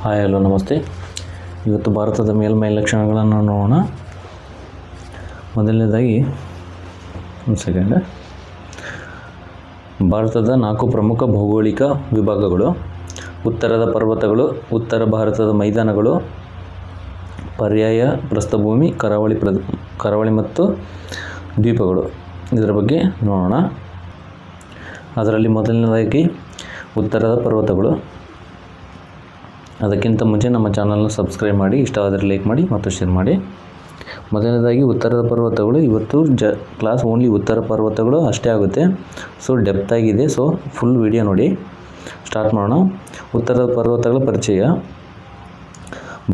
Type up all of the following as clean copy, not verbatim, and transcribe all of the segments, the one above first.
Hi hello ನಮಸ್ತೆ. ಇವತ್ತು ಭಾರತದ ಮೇಲ್ಮೈ ಲಕ್ಷಣಗಳನ್ನು ನೋಡೋಣ. ಮೊದಲನೇದಾಗಿ ಒಂದು ಸೆಕೆಂಡ್. ಭಾರತದ 4 ಪ್ರಮುಖ ಭೌಗೋಳಿಕ ವಿಭಾಗಗಳು: ಉತ್ತರದ ಪರ್ವತಗಳು, ಉತ್ತರ ಭಾರತದ ಮೈದಾನಗಳು, ಪರ್ಯಾಯ ಪ್ರಸ್ಥಭೂಮಿ, ಕರಾವಳಿ ಮತ್ತು ದ್ವೀಪಗಳು. ಇದರ ಬಗ್ಗೆ ನೋಡೋಣ. ಅದರಲ್ಲಿ ಮೊದಲನೇದಾಗಿ ಉತ್ತರದ ಪರ್ವತಗಳು. ಅದಕ್ಕಿಂತ ಮುಂಚೆ ನಮ್ಮ ಚಾನಲ್ನ ಸಬ್ಸ್ಕ್ರೈಬ್ ಮಾಡಿ, ಇಷ್ಟವಾದರೆ ಲೈಕ್ ಮಾಡಿ ಮತ್ತು ಶೇರ್ ಮಾಡಿ. ಮೊದಲನೇದಾಗಿ ಉತ್ತರದ ಪರ್ವತಗಳು. ಇವತ್ತು ಕ್ಲಾಸ್ ಓನ್ಲಿ ಉತ್ತರ ಪರ್ವತಗಳು ಅಷ್ಟೇ ಆಗುತ್ತೆ. ಸೊ ಡೆಪ್ತ್ ಆಗಿದೆ. ಸೊ ಫುಲ್ ವಿಡಿಯೋ ನೋಡಿ. ಸ್ಟಾರ್ಟ್ ಮಾಡೋಣ. ಉತ್ತರದ ಪರ್ವತಗಳ ಪರಿಚಯ.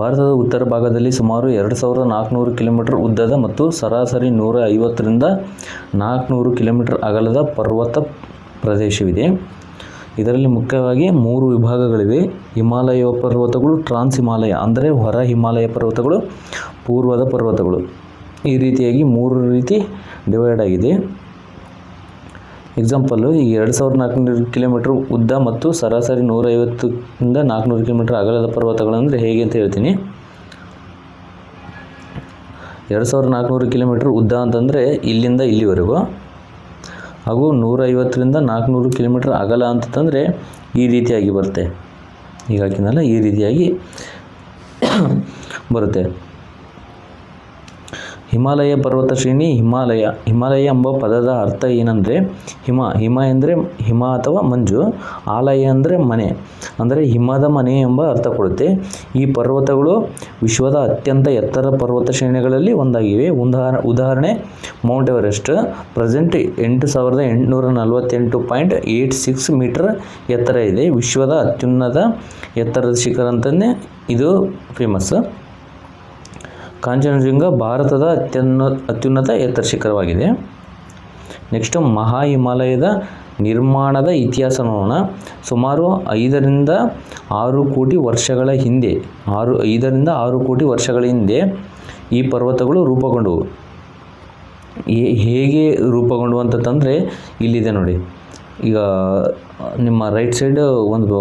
ಭಾರತದ ಉತ್ತರ ಭಾಗದಲ್ಲಿ ಸುಮಾರು 2400 ಕಿಲೋಮೀಟರ್ ಉದ್ದದ ಮತ್ತು ಸರಾಸರಿ 150ರಿಂದ 400 ಕಿಲೋಮೀಟರ್ ಅಗಲದ ಪರ್ವತ ಪ್ರದೇಶವಿದೆ. ಇದರಲ್ಲಿ ಮುಖ್ಯವಾಗಿ 3 ವಿಭಾಗಗಳಿವೆ: ಹಿಮಾಲಯ ಪರ್ವತಗಳು, ಟ್ರಾನ್ಸ್ ಹಿಮಾಲಯ ಅಂದರೆ ಹೊರ ಹಿಮಾಲಯ ಪರ್ವತಗಳು, ಪೂರ್ವದ ಪರ್ವತಗಳು. ಈ ರೀತಿಯಾಗಿ 3 ರೀತಿ ಡಿವೈಡ್ ಆಗಿದೆ. ಎಕ್ಸಾಂಪಲ್ಲು, ಈ 2400 ಕಿಲೋಮೀಟರ್ ಉದ್ದ ಮತ್ತು ಸರಾಸರಿ 150ರಿಂದ 400 ಕಿಲೋಮೀಟರ್ ಅಗಲದ ಪರ್ವತಗಳಂದರೆ ಹೇಗೆ ಅಂತ ಹೇಳ್ತೀನಿ. 2400 ಕಿಲೋಮೀಟರ್ ಉದ್ದ ಅಂತಂದರೆ ಇಲ್ಲಿಂದ ಇಲ್ಲಿವರೆಗೂ, ಹಾಗೂ 150ರಿಂದ 400 ಕಿಲೋಮೀಟರ್ ಅಗಲ ಅಂತಂದರೆ ಈ ರೀತಿಯಾಗಿ ಬರುತ್ತೆ. ಈಗ ಹಾಕಿನಲ್ಲ, ಈ ರೀತಿಯಾಗಿ ಬರುತ್ತೆ. ಹಿಮಾಲಯ ಪರ್ವತ ಶ್ರೇಣಿ. ಹಿಮಾಲಯ ಎಂಬ ಪದದ ಅರ್ಥ ಏನಂದರೆ ಹಿಮ ಎಂದರೆ ಹಿಮ ಅಥವಾ ಮಂಜು, ಆಲಯ ಅಂದರೆ ಮನೆ ಅಂದರೆ ಹಿಮದ ಮನೆ ಎಂಬ ಅರ್ಥ ಕೊಡುತ್ತೆ. ಈ ಪರ್ವತಗಳು ವಿಶ್ವದ ಅತ್ಯಂತ ಎತ್ತರ ಪರ್ವತ ಶ್ರೇಣಿಗಳಲ್ಲಿ ಒಂದಾಗಿವೆ. ಉದಾಹರಣೆ ಮೌಂಟ್ ಎವರೆಸ್ಟ್. ಪ್ರೆಸೆಂಟ್ 8848.86 ಮೀಟರ್ ಎತ್ತರ ಇದೆ. ವಿಶ್ವದ ಅತ್ಯುನ್ನತ ಎತ್ತರದ ಶಿಖರ ಅಂತಲೇ ಇದು ಫೇಮಸ್. ಕಾಂಚನಜುಂಗ ಭಾರತದ ಅತ್ಯುನ್ನತ ಎತ್ತರ ಶಿಖರವಾಗಿದೆ. ನೆಕ್ಸ್ಟು ಮಹಾ ಹಿಮಾಲಯದ ನಿರ್ಮಾಣದ ಇತಿಹಾಸ ನೋಡೋಣ. ಸುಮಾರು 5ರಿಂದ 6 ಕೋಟಿ ವರ್ಷಗಳ ಹಿಂದೆ 5ರಿಂದ 6 ಕೋಟಿ ವರ್ಷಗಳ ಹಿಂದೆ ಈ ಪರ್ವತಗಳು ರೂಪುಗೊಂಡವು. ಹೇಗೆ ರೂಪುಗೊಂಡವು ಅಂತಂದರೆ ಇಲ್ಲಿದೆ ನೋಡಿ. ಈಗ ನಿಮ್ಮ ರೈಟ್ ಸೈಡ್ ಒಂದು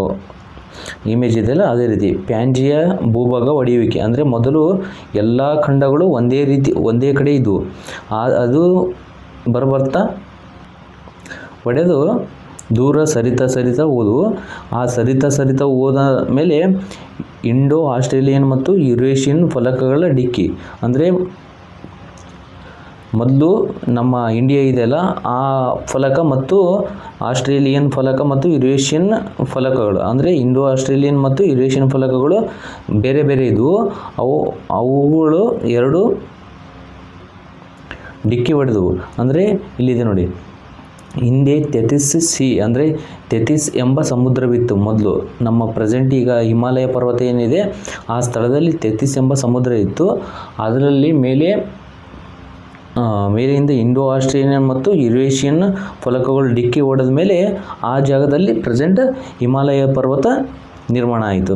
ಇಮೇಜ್ ಇದೆಯಲ್ಲ, ಅದೇ ರೀತಿ ಪ್ಯಾಂಜಿಯ ಭೂಭಾಗ ಒಡೆಯುವಿಕೆ ಅಂದರೆ ಮೊದಲು ಎಲ್ಲ ಖಂಡಗಳು ಒಂದೇ ಕಡೆ ಇದ್ದವು. ಅದು ಬರ್ತಾ ಒಡೆದು ದೂರ ಸರಿತಾ ಹೋದವು. ಆ ಸರಿತಾ ಹೋದ ಮೇಲೆ ಇಂಡೋ ಆಸ್ಟ್ರೇಲಿಯನ್ ಮತ್ತು ಯುರೇಷಿಯನ್ ಫಲಕಗಳ ಡಿಕ್ಕಿ ಅಂದರೆ ಮೊದಲು ನಮ್ಮ ಇಂಡಿಯಾ ಇದೆಯಲ್ಲ, ಆ ಫಲಕ ಮತ್ತು ಆಸ್ಟ್ರೇಲಿಯನ್ ಫಲಕ ಮತ್ತು ಯುರೇಷಿಯನ್ ಫಲಕಗಳು ಅಂದರೆ ಇಂಡೋ ಆಸ್ಟ್ರೇಲಿಯನ್ ಮತ್ತು ಯುರೇಷಿಯನ್ ಫಲಕಗಳು ಬೇರೆ ಬೇರೆ ಇದ್ದವು. ಅವುಗಳು 2 ಡಿಕ್ಕಿ ಹೊಡೆದವು. ಅಂದರೆ ಇಲ್ಲಿದೆ ನೋಡಿ, ಹಿಂದೆ ತೆಥಿಸ್ ಸಿ ಅಂದರೆ ತೆಥಿಸ್ ಎಂಬ ಸಮುದ್ರವಿತ್ತು ಮೊದಲು. ನಮ್ಮ ಪ್ರೆಸೆಂಟ್ ಈಗ ಹಿಮಾಲಯ ಪರ್ವತ ಏನಿದೆ ಆ ಸ್ಥಳದಲ್ಲಿ ತೆಥಿಸ್ ಎಂಬ ಸಮುದ್ರ ಇತ್ತು. ಅದರಲ್ಲಿ ಮೇಲೆಯಿಂದ ಇಂಡೋ ಆಸ್ಟ್ರೇಲಿಯನ್ ಮತ್ತು ಯುರೇಷಿಯನ್ ಫಲಕಗಳು ಡಿಕ್ಕಿ ಹೊಡೆದ ಮೇಲೆ ಆ ಜಾಗದಲ್ಲಿ ಪ್ರೆಸೆಂಟ್ ಹಿಮಾಲಯ ಪರ್ವತ ನಿರ್ಮಾಣ ಆಯಿತು.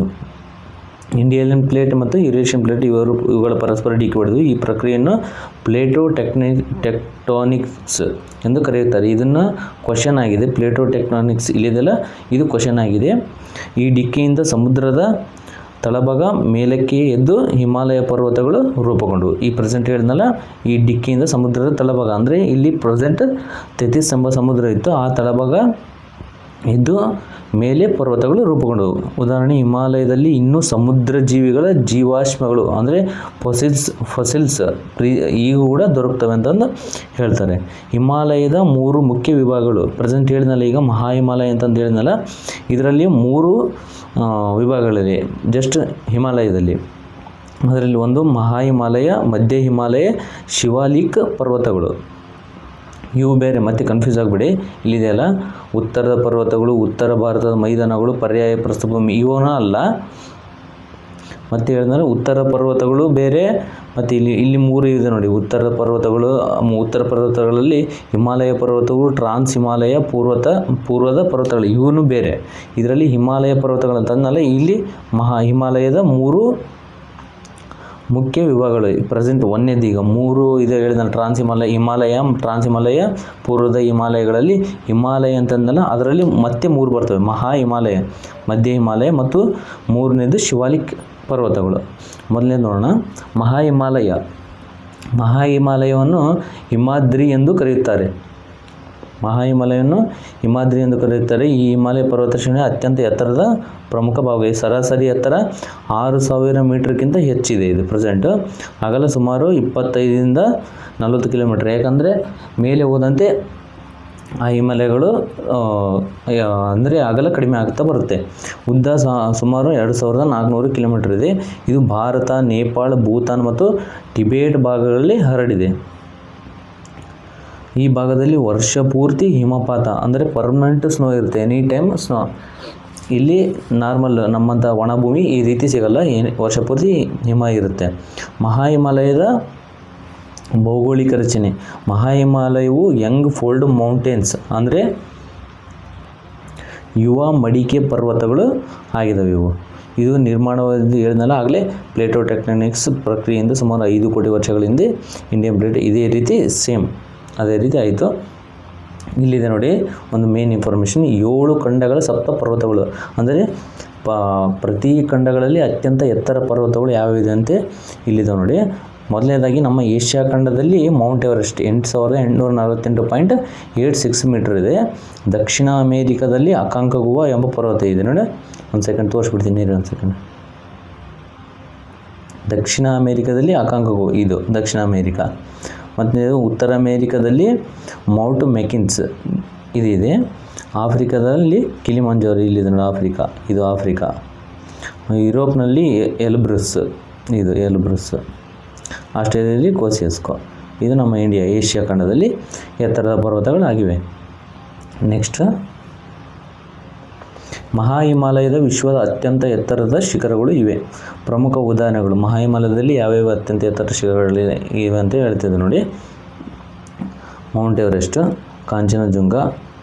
ಇಂಡಿಯನ್ ಪ್ಲೇಟ್ ಮತ್ತು ಯುರೇಷಿಯನ್ ಪ್ಲೇಟ್ ಇವುಗಳ ಪರಸ್ಪರ ಡಿಕ್ಕಿ ಹೊಡೆದು ಈ ಪ್ರಕ್ರಿಯೆಯನ್ನು ಪ್ಲೇಟೋ ಟೆಕ್ಟೋನಿಕ್ಸ್ ಎಂದು ಕರೆಯುತ್ತಾರೆ. ಇದನ್ನು ಕ್ವಶನ್ ಆಗಿದೆ. ಪ್ಲೇಟೋ ಟೆಕ್ಟೋನಿಕ್ಸ್ ಇಲ್ಲಿದೆಲ್ಲ, ಇದು ಕ್ವಶನ್ ಆಗಿದೆ. ಈ ಡಿಕ್ಕಿಯಿಂದ ಸಮುದ್ರದ ತಳಭಾಗ ಮೇಲಕ್ಕೆ ಎದ್ದು ಹಿಮಾಲಯ ಪರ್ವತಗಳು ರೂಪುಗೊಂಡವು. ಈ ಪ್ರೆಸೆಂಟ್ ಹೇಳಿದ್ನಲ್ಲ, ಈ ಡಿಕ್ಕಿಯಿಂದ ಸಮುದ್ರದ ತಳಭಾಗ ಅಂದರೆ ಇಲ್ಲಿ ಪ್ರೆಸೆಂಟ್ ತೆಥಿಸ್ ಎಂಬ ಸಮುದ್ರ ಇತ್ತು, ಆ ತಳಭಾಗ ಎದ್ದು ಮೇಲೆ ಪರ್ವತಗಳು ರೂಪುಗೊಂಡವು. ಉದಾಹರಣೆ, ಹಿಮಾಲಯದಲ್ಲಿ ಇನ್ನೂ ಸಮುದ್ರ ಜೀವಿಗಳ ಜೀವಾಶ್ಮಗಳು ಅಂದರೆ ಫಸಿಲ್ಸ್ ಈಗ ಕೂಡ ದೊರಕ್ತವೆ ಅಂತಂದು ಹೇಳ್ತಾರೆ. ಹಿಮಾಲಯದ 3 ಮುಖ್ಯ ವಿಭಾಗಗಳು. ಪ್ರೆಸೆಂಟ್ ಹೇಳಿದ್ನಲ್ಲ, ಈಗ ಮಹಾ ಹಿಮಾಲಯ ಅಂತಂದು ಹೇಳಿದ್ನಲ್ಲ, ಇದರಲ್ಲಿ 3 ವಿಭಾಗಗಳಿವೆ ಜಸ್ಟ್ ಹಿಮಾಲಯದಲ್ಲಿ. ಅದರಲ್ಲಿ ಒಂದು ಮಹಾ ಹಿಮಾಲಯ, ಮಧ್ಯ ಹಿಮಾಲಯ, ಶಿವಾಲಿಕ್ ಪರ್ವತಗಳು. ಇವು ಬೇರೆ, ಮತ್ತೆ ಕನ್ಫ್ಯೂಸ್ ಆಗಿಬಿಡಿ. ಇಲ್ಲಿದೆಯಲ್ಲ, ಉತ್ತರದ ಪರ್ವತಗಳು, ಉತ್ತರ ಭಾರತದ ಮೈದಾನಗಳು, ಪರ್ಯಾಯ ಪ್ರಸ್ಥಭೂಮಿ ಇವನ ಅಲ್ಲ. ಮತ್ತೆ ಹೇಳಿದ್ರೆ ಉತ್ತರ ಪರ್ವತಗಳು ಬೇರೆ, ಮತ್ತು ಇಲ್ಲಿ 3 ಇದೆ ನೋಡಿ. ಉತ್ತರ ಪರ್ವತಗಳಲ್ಲಿ ಹಿಮಾಲಯ ಪರ್ವತಗಳು, ಟ್ರಾನ್ಸ್ ಹಿಮಾಲಯ, ಪೂರ್ವದ ಪರ್ವತಗಳು ಇವನು ಬೇರೆ. ಇದರಲ್ಲಿ ಹಿಮಾಲಯ ಪರ್ವತಗಳು ಅಂತಂದಲ್ಲ, ಇಲ್ಲಿ ಮಹಾ ಹಿಮಾಲಯದ 3 ಮುಖ್ಯ ವಿಭಾಗಗಳು ಪ್ರೆಸೆಂಟ್ ಒಂದನೇದೀಗ 3 ಇದೆ ಹೇಳಿದ ಹಿಮಾಲಯ, ಪೂರ್ವದ ಹಿಮಾಲಯಗಳಲ್ಲಿ ಹಿಮಾಲಯ ಅಂತಂದಲ್ಲ, ಅದರಲ್ಲಿ ಮತ್ತೆ 3 ಬರ್ತವೆ. ಮಹಾ ಹಿಮಾಲಯ, ಮಧ್ಯ ಹಿಮಾಲಯ ಮತ್ತು 3ನೇದು ಶಿವಾಲಿಕ್ ಪರ್ವತಗಳು. ಮೊದಲನೇದು ನೋಡೋಣ. ಮಹಾಹಿಮಾಲಯವನ್ನು ಹಿಮಾದ್ರಿ ಎಂದು ಕರೆಯುತ್ತಾರೆ. ಈ ಹಿಮಾಲಯ ಪರ್ವತ ಶ್ರೇಣಿಯ ಅತ್ಯಂತ ಎತ್ತರದ ಪ್ರಮುಖ ಭಾಗ. ಸರಾಸರಿ ಎತ್ತರ 6000 ಮೀಟರ್ಗಿಂತ ಹೆಚ್ಚಿದೆ. ಇದು ಪ್ರೆಸೆಂಟ್ ಅಗಲ ಸುಮಾರು 25ರಿಂದ 40 ಕಿಲೋಮೀಟರ್. ಯಾಕಂದರೆ ಮೇಲೆ ಹೋದಂತೆ ಆ ಹಿಮಾಲಯಗಳು ಅಂದರೆ ಅಗಲ ಕಡಿಮೆ ಆಗ್ತಾ ಬರುತ್ತೆ. ಉದ್ದ ಸುಮಾರು 2400 ಕಿಲೋಮೀಟರ್ ಇದೆ. ಇದು ಭಾರತ, ನೇಪಾಳ, ಭೂತಾನ್ ಮತ್ತು ಟಿಬೇಟ್ ಭಾಗಗಳಲ್ಲಿ ಹರಡಿದೆ. ಈ ಭಾಗದಲ್ಲಿ ವರ್ಷ ಪೂರ್ತಿ ಹಿಮಪಾತ ಅಂದರೆ ಪರ್ಮನೆಂಟ್ ಸ್ನೋ ಇರುತ್ತೆ, ಎನಿ ಟೈಮ್ ಸ್ನೋ. ಇಲ್ಲಿ ನಾರ್ಮಲ್ ನಮ್ಮಂಥ ಒಣಭೂಮಿ ಈ ರೀತಿ ಸಿಗಲ್ಲ, ವರ್ಷ ಪೂರ್ತಿ ಹಿಮ ಇರುತ್ತೆ. ಮಹಾಹಿಮಾಲಯದ ಭೌಗೋಳಿಕ ರಚನೆ. ಮಹಾಹಿಮಾಲಯವು ಯಂಗ್ ಫೋಲ್ಡ್ ಮೌಂಟೇನ್ಸ್ ಅಂದರೆ ಯುವ ಮಡಿಕೆ ಪರ್ವತಗಳು ಆಗಿದ್ದಾವೆ. ಇದು ನಿರ್ಮಾಣವಾದ ಹೇಳಿದ್ನಲ್ಲ ಆಗಲೇ, ಪ್ಲೇಟೋ ಟೆಕ್ಟಾನಿಕ್ಸ್ ಪ್ರಕ್ರಿಯೆಯಿಂದ ಸುಮಾರು 5 ಕೋಟಿ ವರ್ಷಗಳ ಹಿಂದೆ ಇಂಡಿಯನ್ ಪ್ಲೇಟ್ ಇದೇ ರೀತಿ ಸೇಮ್ ಅದೇ ರೀತಿ ಆಯಿತು. ಇಲ್ಲಿದೆ ನೋಡಿ ಒಂದು ಮೇನ್ ಇನ್ಫಾರ್ಮೇಷನ್. 7 ಖಂಡಗಳ ಸಪ್ತ ಪರ್ವತಗಳು ಅಂದರೆ ಪ್ರತಿ ಖಂಡಗಳಲ್ಲಿ ಅತ್ಯಂತ ಎತ್ತರ ಪರ್ವತಗಳು ಯಾವಿದೆ ಅಂತ ಇಲ್ಲಿದೆ ನೋಡಿ. ಮೊದಲನೇದಾಗಿ ನಮ್ಮ ಏಷ್ಯಾ ಖಂಡದಲ್ಲಿ ಮೌಂಟ್ ಎವರೆಸ್ಟ್ 8848.86 ಮೀಟರ್ ಇದೆ. ದಕ್ಷಿಣ ಅಮೇರಿಕಾದಲ್ಲಿ ಅಕಾಂಕಗುವಾ ಎಂಬ ಪರ್ವತ ಇದೆ ನೋಡಿ. ಒಂದು ಸೆಕೆಂಡ್ ತೋರಿಸ್ಬಿಡ್ತೀನಿ, ಒಂದು ಸೆಕೆಂಡ್. ದಕ್ಷಿಣ ಅಮೇರಿಕಾದಲ್ಲಿ ಅಕಾಂಕಗುವಾ, ಇದು ದಕ್ಷಿಣ ಅಮೇರಿಕಾ. ಮತ್ತು ಉತ್ತರ ಅಮೇರಿಕಾದಲ್ಲಿ ಮೌಂಟ್ ಮೆಕಿನ್ಸ್ ಇದಿದೆ. ಆಫ್ರಿಕಾದಲ್ಲಿ ಕಿಲಿಮಂಜಾರೋ ಇಲ್ಲಿದೆ ನೋಡಿ, ಇದು ಆಫ್ರಿಕಾ. ಯುರೋಪ್ನಲ್ಲಿ ಎಲ್ಬ್ರಸ್, ಇದು ಎಲ್ಬ್ರಸ್. ಆಸ್ಟ್ರೇಲಿಯಾದಲ್ಲಿ ಕೋಸಿಯಸ್ಕೋ. ಇದು ನಮ್ಮ ಇಂಡಿಯಾ ಏಷ್ಯಾ ಖಂಡದಲ್ಲಿ ಎತ್ತರದ ಪರ್ವತಗಳಾಗಿವೆ. ನೆಕ್ಸ್ಟ್, ಮಹಾಹಿಮಾಲಯದ ವಿಶ್ವದ ಅತ್ಯಂತ ಎತ್ತರದ ಶಿಖರಗಳು ಇವೆ. ಪ್ರಮುಖ ಉದಾಹರಣೆಗಳು. ಮಹಾಹಿಮಾಲಯದಲ್ಲಿ ಯಾವ್ಯಾವ ಅತ್ಯಂತ ಎತ್ತರ ಶಿಖರಗಳು ಇವೆ ಅಂತ ಹೇಳ್ತಿದ್ದೆ ನೋಡಿ. ಮೌಂಟ್ ಎವರೆಸ್ಟ್, ಕಾಂಚನಜುಂಗ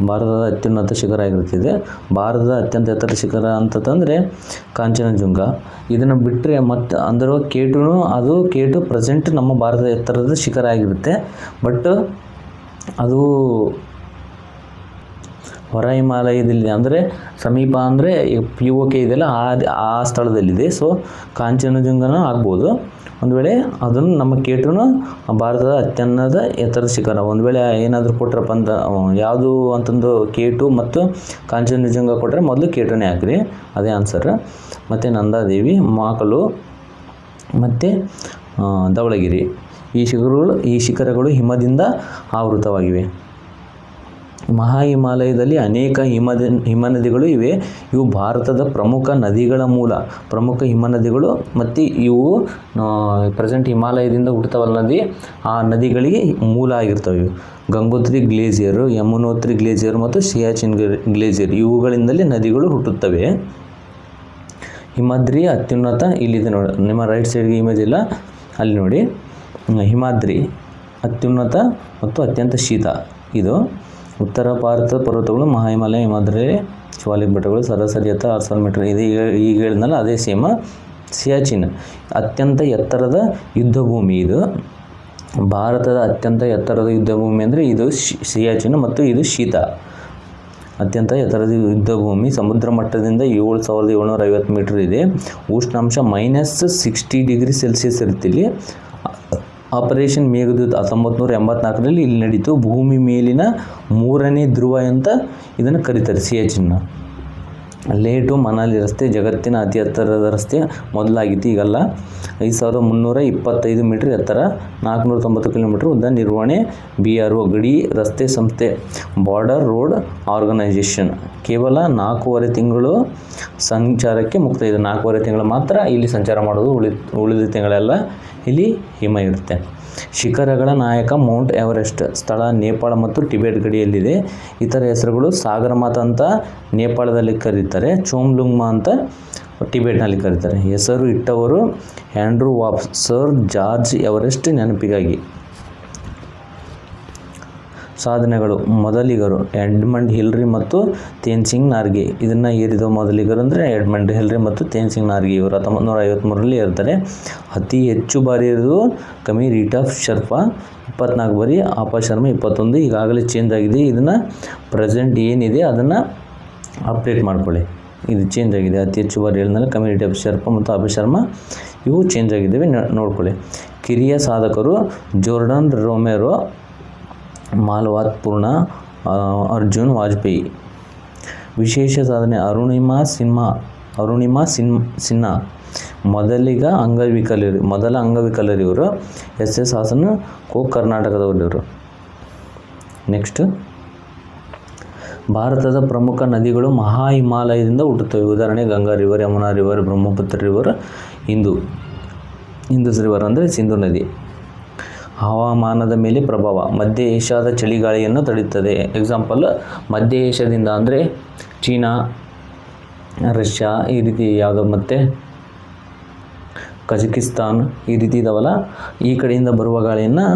ಭಾರತದ ಅತ್ಯುನ್ನತ ಶಿಖರ ಆಗಿರುತ್ತದೆ. ಭಾರತದ ಅತ್ಯಂತ ಎತ್ತರ ಶಿಖರ ಅಂತಂದರೆ ಕಾಂಚನಜುಂಗ. ಇದನ್ನು ಬಿಟ್ಟರೆ ಮತ್ತು ಅಂದರೆ K2 ಪ್ರೆಸೆಂಟ್ ನಮ್ಮ ಭಾರತದ ಎತ್ತರದ ಶಿಖರ ಆಗಿರುತ್ತೆ. ಬಟ್ ಅದು ಹೊರ ಹಿಮಾಲಯದಲ್ಲಿ ಅಂದರೆ ಸಮೀಪ ಅಂದರೆ POK ಇದೆಯಲ್ಲ ಆ ಸ್ಥಳದಲ್ಲಿದೆ. ಸೊ ಕಾಂಚನಜುಂಗನೂ ಆಗ್ಬೋದು. ಒಂದು ವೇಳೆ ಅದನ್ನು ನಮ್ಮ K2 ಭಾರತದ ಅತ್ಯುನ್ನತ ಎತ್ತರದ ಶಿಖರ. ಒಂದು ವೇಳೆ ಏನಾದರೂ ಕೊಟ್ಟರಪ್ಪ ಅಂತ ಯಾವುದು ಅಂತಂದು K2 ಮತ್ತು ಕಾಂಚನಜುಂಗ ಕೊಟ್ಟರೆ ಮೊದಲು K2ನೇ ಹಾಕಿರಿ, ಅದೇ ಆನ್ಸರ್. ಮತ್ತು ನಂದಾದೇವಿ, ಮಾಕಲು ಮತ್ತು ಧವಳಗಿರಿ ಈ ಶಿಖರಗಳು ಹಿಮದಿಂದ ಆವೃತವಾಗಿವೆ. ಮಹಾಹಿಮಾಲಯದಲ್ಲಿ ಅನೇಕ ಹಿಮನದಿಗಳು ಇವೆ. ಇವು ಭಾರತದ ಪ್ರಮುಖ ನದಿಗಳ ಮೂಲ. ಪ್ರಮುಖ ಹಿಮನದಿಗಳು ಮತ್ತು ಇವು ಪ್ರೆಸೆಂಟ್ ಹಿಮಾಲಯದಿಂದ ಹುಟ್ಟುತ್ತವಲ್ಲ ನದಿ, ಆ ನದಿಗಳಿಗೆ ಮೂಲ ಆಗಿರ್ತವೆ. ಇವು ಗಂಗೋತ್ರಿ ಗ್ಲೇಸಿಯರು, ಯಮುನೋತ್ರಿ ಗ್ಲೇಸಿಯರ್ ಮತ್ತು ಸಿಯಾಚಿನ್ ಗ್ಲೇಸಿಯರ್ ಇವುಗಳಿಂದಲೇ ನದಿಗಳು ಹುಟ್ಟುತ್ತವೆ. ಹಿಮಾದ್ರಿ ಅತ್ಯುನ್ನತ ಇಲ್ಲಿದೆ ನೋಡಿ, ನಿಮ್ಮ ರೈಟ್ ಸೈಡ್ಗೆ ಇಮೇಜ್ ಇಲ್ಲ ಅಲ್ಲಿ ನೋಡಿ. ಹಿಮಾದ್ರಿ ಅತ್ಯುನ್ನತ ಮತ್ತು ಅತ್ಯಂತ ಶೀತ. ಇದು ಉತ್ತರ ಭಾರತದ ಪರ್ವತಗಳು ಮಹಾಹಿಮಾಲಯ, ಹಿಮಾದ್ರಿ, ಶಿವಾಲಿಕ್ ಬೆಟ್ಟಗಳು. ಸರಾಸರಿ ಎತ್ತರ 6000 ಮೀಟರ್ ಇದೆ. ಈಗ ಹೇಳಿದ್ನಲ್ಲ ಅದೇ ಸೇಮ್. ಸಿಯಾಚಿನ್ ಅತ್ಯಂತ ಎತ್ತರದ ಯುದ್ಧಭೂಮಿ. ಇದು ಭಾರತದ ಅತ್ಯಂತ ಎತ್ತರದ ಯುದ್ಧಭೂಮಿ ಅಂದರೆ ಇದು ಸಿಯಾಚಿನ್ ಮತ್ತು ಇದು ಶೀತ. ಅತ್ಯಂತ ಎತ್ತರದ ಯುದ್ಧಭೂಮಿ. ಸಮುದ್ರ ಮಟ್ಟದಿಂದ 7750 ಮೀಟರ್ ಇದೆ. ಉಷ್ಣಾಂಶ -60 ಡಿಗ್ರಿ ಸೆಲ್ಸಿಯಸ್ ಇರುತ್ತೆ ಇಲ್ಲಿ. ಆಪರೇಷನ್ ಮೇಘದೂತ್ 1984ರಲ್ಲಿ ಇಲ್ಲಿ ನಡೀತು. ಭೂಮಿ ಮೇಲಿನ 3ನೇ ಧ್ರುವ ಅಂತ ಇದನ್ನು ಕರೀತಾರೆ ಸಿಯಾಚಿನ್ನ. ಲೇಹ್ ಟು ಮನಾಲಿ ರಸ್ತೆ ಜಗತ್ತಿನ ಅತಿ ಎತ್ತರದ ರಸ್ತೆ ಮೊದಲಾಗಿತ್ತು, ಈಗಲ್ಲ. 5325 ಮೀಟರ್ ಎತ್ತರ, 490 ಕಿಲೋಮೀಟರ್ ಉದ್ದ. ನಿರ್ವಹಣೆ BRO ಗಡಿ ರಸ್ತೆ ಸಂಸ್ಥೆ, ಬಾರ್ಡರ್ ರೋಡ್ ಆರ್ಗನೈಜೇಷನ್. ಕೇವಲ 4.5 ತಿಂಗಳು ಸಂಚಾರಕ್ಕೆ ಮುಕ್ತ. ಇದು 4.5 ತಿಂಗಳು ಮಾತ್ರ ಇಲ್ಲಿ ಸಂಚಾರ ಮಾಡೋದು, ಉಳಿದ ತಿಂಗಳೆಲ್ಲ ಇಲ್ಲಿ ಹಿಮ ಇರುತ್ತೆ. ಶಿಖರಗಳ ನಾಯಕ ಮೌಂಟ್ ಎವರೆಸ್ಟ್. ಸ್ಥಳ ನೇಪಾಳ ಮತ್ತು ಟಿಬೆಟ್ ಗಡಿಯಲ್ಲಿದೆ. ಇತರ ಹೆಸರುಗಳು ಸಾಗರಮಾತಾ ಅಂತ ನೇಪಾಳದಲ್ಲಿ ಕರೀತಾರೆ, ಚೋಮ್ಲುಂಗ್ಮಾ ಅಂತ ಟಿಬೆಟ್ನಲ್ಲಿ ಕರೀತಾರೆ. ಹೆಸರು ಇಟ್ಟವರು Andrew Waugh, sir George Everest ನೆನಪಿಗಾಗಿ. ಸಾಧನೆಗಳು. ಮೊದಲಿಗರು ಎಡ್ಮಂಡ್ ಹಿಲ್ರಿ ಮತ್ತು ತೇನ್ಸಿಂಗ್ ನಾರ್ಗೆ. ಇದನ್ನು ಏರಿದ ಮೊದಲಿಗರು ಅಂದರೆ ಎಡ್ಮಂಡ್ ಹಿಲ್ರಿ ಮತ್ತು ತೇನ್ಸಿಂಗ್ ನಾರ್ಗೆ. ಇವರು 1953ರಲ್ಲಿ ಏರ್ತಾರೆ. ಅತಿ ಹೆಚ್ಚು ಬಾರಿ ಇರೋದು ಕಮ್ಮಿ ರೀಟಾ ಶರ್ಮಾ 24 ಬಾರಿ, ಆಪಾ ಶರ್ಮಾ 21. ಈಗಾಗಲೇ ಚೇಂಜ್ ಆಗಿದೆ. ಇದನ್ನು ಪ್ರೆಸೆಂಟ್ ಏನಿದೆ ಅದನ್ನು ಅಪ್ಡೇಟ್ ಮಾಡ್ಕೊಳ್ಳಿ. ಇದು ಚೇಂಜ್ ಆಗಿದೆ. ಅತಿ ಹೆಚ್ಚು ಬಾರಿ ಹೇಳಿದ್ಮೇಲೆ ಕಮ್ಮಿ ರೀಟಾ ಶರ್ಮಾ ಮತ್ತು ಆಪಾ ಶರ್ಮಾ ಇವು ಚೇಂಜ್ ಆಗಿದ್ದಾವೆ, ನೋಡ್ಕೊಳ್ಳಿ. ಕಿರಿಯ ಸಾಧಕರು ಜೋರ್ಡನ್ ರೊಮೆರೋ, ಮಾಲ್ವಾತ್ ಪೂರ್ಣ, ಅರ್ಜುನ್ ವಾಜಪೇಯಿ. ವಿಶೇಷ ಸಾಧನೆ ಅರುಣಿಮಾ ಸಿನ್ಹಾ ಮೊದಲ ಅಂಗವಿಕಲರಿವರು. SS ಹಾಸನ್ ಕರ್ನಾಟಕದವರಿವರು. ನೆಕ್ಸ್ಟ್, ಭಾರತದ ಪ್ರಮುಖ ನದಿಗಳು ಮಹಾ ಹಿಮಾಲಯದಿಂದ ಹುಟ್ಟುತ್ತವೆ. ಉದಾಹರಣೆ Ganga river, Yamuna river, Brahmaputra river, Indus river ಅಂದರೆ ಸಿಂಧು ನದಿ. ಹವಾಮಾನದ ಮೇಲೆ ಪ್ರಭಾವ. ಮಧ್ಯ ಏಷ್ಯಾದ ಚಳಿಗಾಳಿಯನ್ನು ತಡೆಯುತ್ತದೆ. ಎಕ್ಸಾಂಪಲ್, ಮಧ್ಯ ಏಷ್ಯಾದಿಂದ ಅಂದರೆ ಚೀನಾ, ರಷ್ಯಾ ಈ ರೀತಿ ಯಾವುದೋ, ಮತ್ತು ಕಜಕಿಸ್ತಾನ್ ಈ ರೀತಿ ಇದಾವಲ್ಲ, ಈ ಕಡೆಯಿಂದ ಬರುವ ಗಾಳಿಯನ್ನು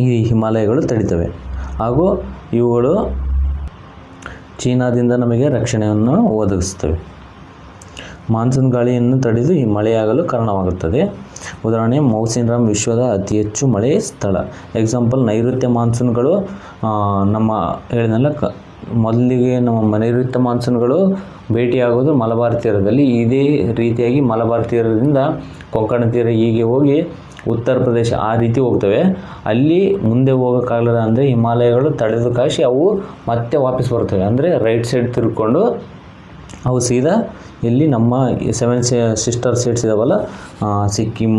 ಈ ಹಿಮಾಲಯಗಳು ತಡಿತವೆ. ಹಾಗೂ ಇವುಗಳು ಚೀನಾದಿಂದ ನಮಗೆ ರಕ್ಷಣೆಯನ್ನು ಒದಗಿಸ್ತವೆ. ಮಾನ್ಸೂನ್ ಗಾಳಿಯನ್ನು ತಡೆದು ಮಳೆಯಾಗಲು ಕಾರಣವಾಗುತ್ತದೆ. ಉದಾಹರಣೆ, ಮೌಸಿನ್ರಾಮ್ ವಿಶ್ವದ ಅತಿ ಹೆಚ್ಚು ಮಳೆ ಸ್ಥಳ. ಎಕ್ಸಾಂಪಲ್, ನೈಋತ್ಯ ಮಾನ್ಸೂನ್ಗಳು ನಮ್ಮ ಹೇಳಿದ್ನಲ್ಲ ಮೊದಲಿಗೆ ನಮ್ಮ ನೈಋತ್ಯ ಮಾನ್ಸೂನ್ಗಳು ಭೇಟಿಯಾಗೋದು ಮಲಬಾರ್ ತೀರದಲ್ಲಿ. ಇದೇ ರೀತಿಯಾಗಿ ಮಲಬಾರ್ ತೀರದಿಂದ ಕೊಂಕಣ ತೀರ ಹೀಗೆ ಹೋಗಿ ಉತ್ತರ ಪ್ರದೇಶ ಆ ರೀತಿ ಹೋಗ್ತವೆ. ಅಲ್ಲಿ ಮುಂದೆ ಹೋಗೋಕ್ಕಾಗಲ್ಲ ಅಂದರೆ ಹಿಮಾಲಯಗಳು ತಡೆದು ಕಾಶಿ ಅವು ಮತ್ತೆ ವಾಪಸ್ ಬರ್ತವೆ. ಅಂದರೆ ರೈಟ್ ಸೈಡ್ ತಿರ್ಕೊಂಡು ಅವು ಸೀದಾ ಇಲ್ಲಿ ನಮ್ಮ 7 ಸಿಸ್ಟರ್ ಸ್ಟೇಟ್ಸ್ ಇದಾವಲ್ಲ, ಸಿಕ್ಕಿಂ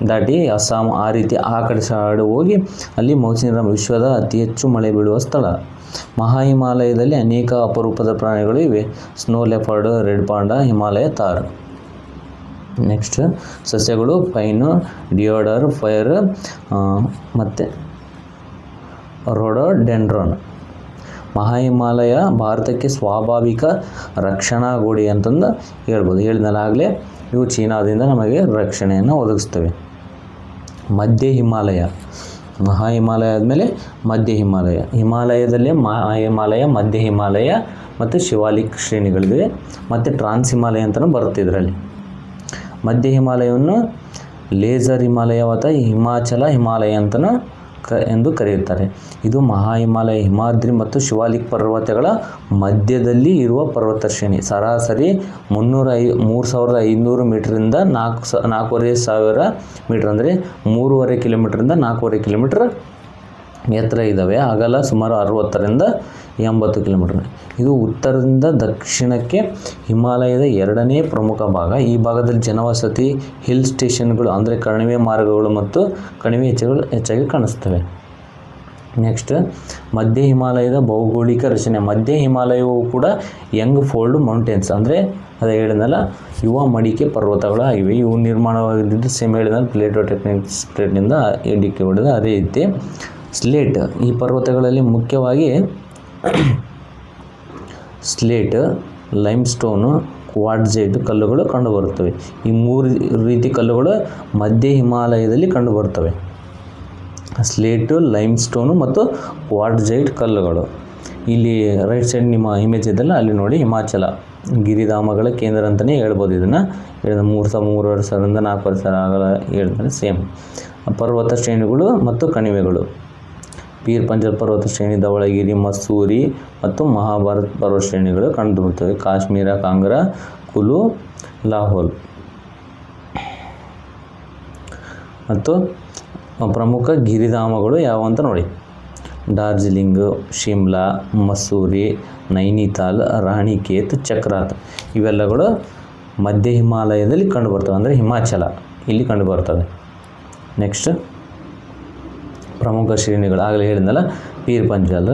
ದಾಟಿ ಅಸ್ಸಾಂ ಆ ರೀತಿ ಆ ಕಡೆ ಸೈಡ್ ಹೋಗಿ ಅಲ್ಲಿ ಮೌಸಿನ್ರಾಮ್ ವಿಶ್ವದ ಅತಿ ಹೆಚ್ಚು ಮಳೆ ಬೀಳುವ ಸ್ಥಳ. ಮಹಾ ಹಿಮಾಲಯದಲ್ಲಿ ಅನೇಕ ಅಪರೂಪದ ಪ್ರಾಣಿಗಳು ಇವೆ. Snow leopard, red panda, Himalaya tahr. Next, ಸಸ್ಯಗಳು ಪೈನು, ಡಿಯೋಡರ್, ಫೈರ್ ಮತ್ತು ರೋಡೋಡೆಂಡ್ರಾನ್. ಮಹಾ ಹಿಮಾಲಯ ಭಾರತಕ್ಕೆ ಸ್ವಾಭಾವಿಕ ರಕ್ಷಣಾ ಗೋಡೆ ಅಂತಂದು ಹೇಳ್ಬೋದು. ಹೇಳಿದನಾಗಲೇ ಇವು ಚೀನಾದಿಂದ ನಮಗೆ ರಕ್ಷಣೆಯನ್ನು ಒದಗಿಸ್ತವೆ. ಮಧ್ಯ ಹಿಮಾಲಯ. ಮಹಾ ಹಿಮಾಲಯ ಆದಮೇಲೆ ಮಧ್ಯ ಹಿಮಾಲಯ. ಹಿಮಾಲಯದಲ್ಲೇ ಮಹಾ ಹಿಮಾಲಯ, ಮಧ್ಯ ಹಿಮಾಲಯ ಮತ್ತು ಶಿವಾಲಿಕ್ ಶ್ರೇಣಿಗಳಿವೆ. ಮತ್ತು ಟ್ರಾನ್ಸ್ ಹಿಮಾಲಯ ಅಂತಲೂ ಬರುತ್ತೆ ಇದರಲ್ಲಿ. ಮಧ್ಯ ಹಿಮಾಲಯವನ್ನು ಲೇಸರ್ ಹಿಮಾಲಯ ಅಥವಾ ಹಿಮಾಚಲ ಹಿಮಾಲಯ ಅಂತಲೂ ಎಂದು ಕರೆಯುತ್ತಾರೆ. ಇದು ಮಹಾ ಹಿಮಾಲಯ, ಹಿಮಾದ್ರಿ ಮತ್ತು ಶಿವಾಲಿಕ್ ಪರ್ವತಗಳ ಮಧ್ಯದಲ್ಲಿ ಇರುವ ಪರ್ವತ ಶ್ರೇಣಿ. ಸರಾಸರಿ 3,500 ಮೀಟರಿಂದ 4,500 ಮೀಟರ್ ಅಂದರೆ 3.5 ಕಿಲೋಮೀಟರಿಂದ 4.5 ಕಿಲೋಮೀಟರ್ ಎತ್ತರ ಇದ್ದಾವೆ. ಅಗಲ ಸುಮಾರು 60ರಿಂದ 80 ಕಿಲೋಮೀಟರ್. ಇದು ಉತ್ತರದಿಂದ ದಕ್ಷಿಣಕ್ಕೆ ಹಿಮಾಲಯದ 2ನೇ ಪ್ರಮುಖ ಭಾಗ. ಈ ಭಾಗದಲ್ಲಿ ಜನವಸತಿ, ಹಿಲ್ ಸ್ಟೇಷನ್ಗಳು ಅಂದರೆ ಕಣಿವೆ ಮಾರ್ಗಗಳು ಮತ್ತು ಕಣಿವೆ ಹೆಚ್ಚಾಗಿ ಕಾಣಿಸ್ತವೆ. ನೆಕ್ಸ್ಟ್, ಮಧ್ಯ ಹಿಮಾಲಯದ ಭೌಗೋಳಿಕ ರಚನೆ. ಮಧ್ಯ ಹಿಮಾಲಯವು ಕೂಡ ಯಂಗ್ ಫೋಲ್ಡ್ ಮೌಂಟೇನ್ಸ್ ಅಂದರೆ ಅದೇ ಹೇಳಿದ್ನಲ್ಲ ಯುವ ಮಡಿಕೆ ಪರ್ವತಗಳು ಆಗಿವೆ. ಇವು ನಿರ್ಮಾಣವಾಗಿದ್ದು ಸೇಮ್ ಹೇಳಿದ ಪ್ಲೇಟೋ ಟೆಕ್ನಿಕ್ಸ್ ಪ್ಲೇಟ್ನಿಂದ ಡಿಕ್ಕೆ ಹೊಡೆದ ಅದೇ ರೀತಿ ಸ್ಲೇಟ್. ಈ ಪರ್ವತಗಳಲ್ಲಿ ಮುಖ್ಯವಾಗಿ ಸ್ಲೇಟ್, ಲೈಮ್ಸ್ಟೋನು, ಕ್ವಾರ್ಟ್ಜೈಟ್ ಕಲ್ಲುಗಳು ಕಂಡುಬರುತ್ತವೆ. ಈ 3 ರೀತಿ ಕಲ್ಲುಗಳು ಮಧ್ಯ ಹಿಮಾಲಯದಲ್ಲಿ ಕಂಡುಬರುತ್ತವೆ. ಸ್ಲೇಟು, ಲೈಮ್ಸ್ಟೋನು ಮತ್ತು ಕ್ವಾರ್ಟ್ಜೈಟ್ ಕಲ್ಲುಗಳು. ಇಲ್ಲಿ ರೈಟ್ ಸೈಡ್ ನಿಮ್ಮ ಇಮೇಜ್ ಇದೆಲ್ಲ ಅಲ್ಲಿ ನೋಡಿ, ಹಿಮಾಚಲ ಗಿರಿಧಾಮಗಳ ಕೇಂದ್ರ ಅಂತಲೇ ಹೇಳ್ಬೋದು. ಇದನ್ನು 3,000-3,500ರಿಂದ 4,000 ಆಗಲ್ಲ ಹೇಳ್ತಾರೆ. ಸೇಮ್ ಪರ್ವತ ಶ್ರೇಣಿಗಳು ಮತ್ತು ಕಣಿವೆಗಳು. ಪೀರ್ ಪಂಜಲ್ ಪರ್ವತ ಶ್ರೇಣಿ, ಧವಳಗಿರಿ, ಮಸೂರಿ ಮತ್ತು ಮಹಾಭಾರತ್ ಪರ್ವತ ಶ್ರೇಣಿಗಳು ಕಂಡುಬರುತ್ತವೆ. ಕಾಶ್ಮೀರ, ಕಾಂಗ್ರಾ, ಕುಲು, ಲಾಹೋಲ್. ಮತ್ತು ಪ್ರಮುಖ ಗಿರಿಧಾಮಗಳು ಯಾವುವು ಅಂತ ನೋಡಿ. ಡಾರ್ಜಿಲಿಂಗ್, ಶಿಮ್ಲಾ, ಮಸೂರಿ, ನೈನಿತಾಲ್, ರಾಣಿಖೇತ್, ಚಕ್ರಾತ್ ಇವೆಲ್ಲಗಳು ಮಧ್ಯ ಹಿಮಾಲಯದಲ್ಲಿ ಕಂಡುಬರ್ತವೆ. ಅಂದರೆ ಹಿಮಾಚಲ ಇಲ್ಲಿ ಕಂಡುಬರ್ತವೆ. ನೆಕ್ಸ್ಟ್, ಪ್ರಮುಖ ಶ್ರೇಣಿಗಳು ಆಗಲೇ ಹೇಳಿದ್ನಲ್ಲ, ಪೀರ್ ಪಂಜಲ್,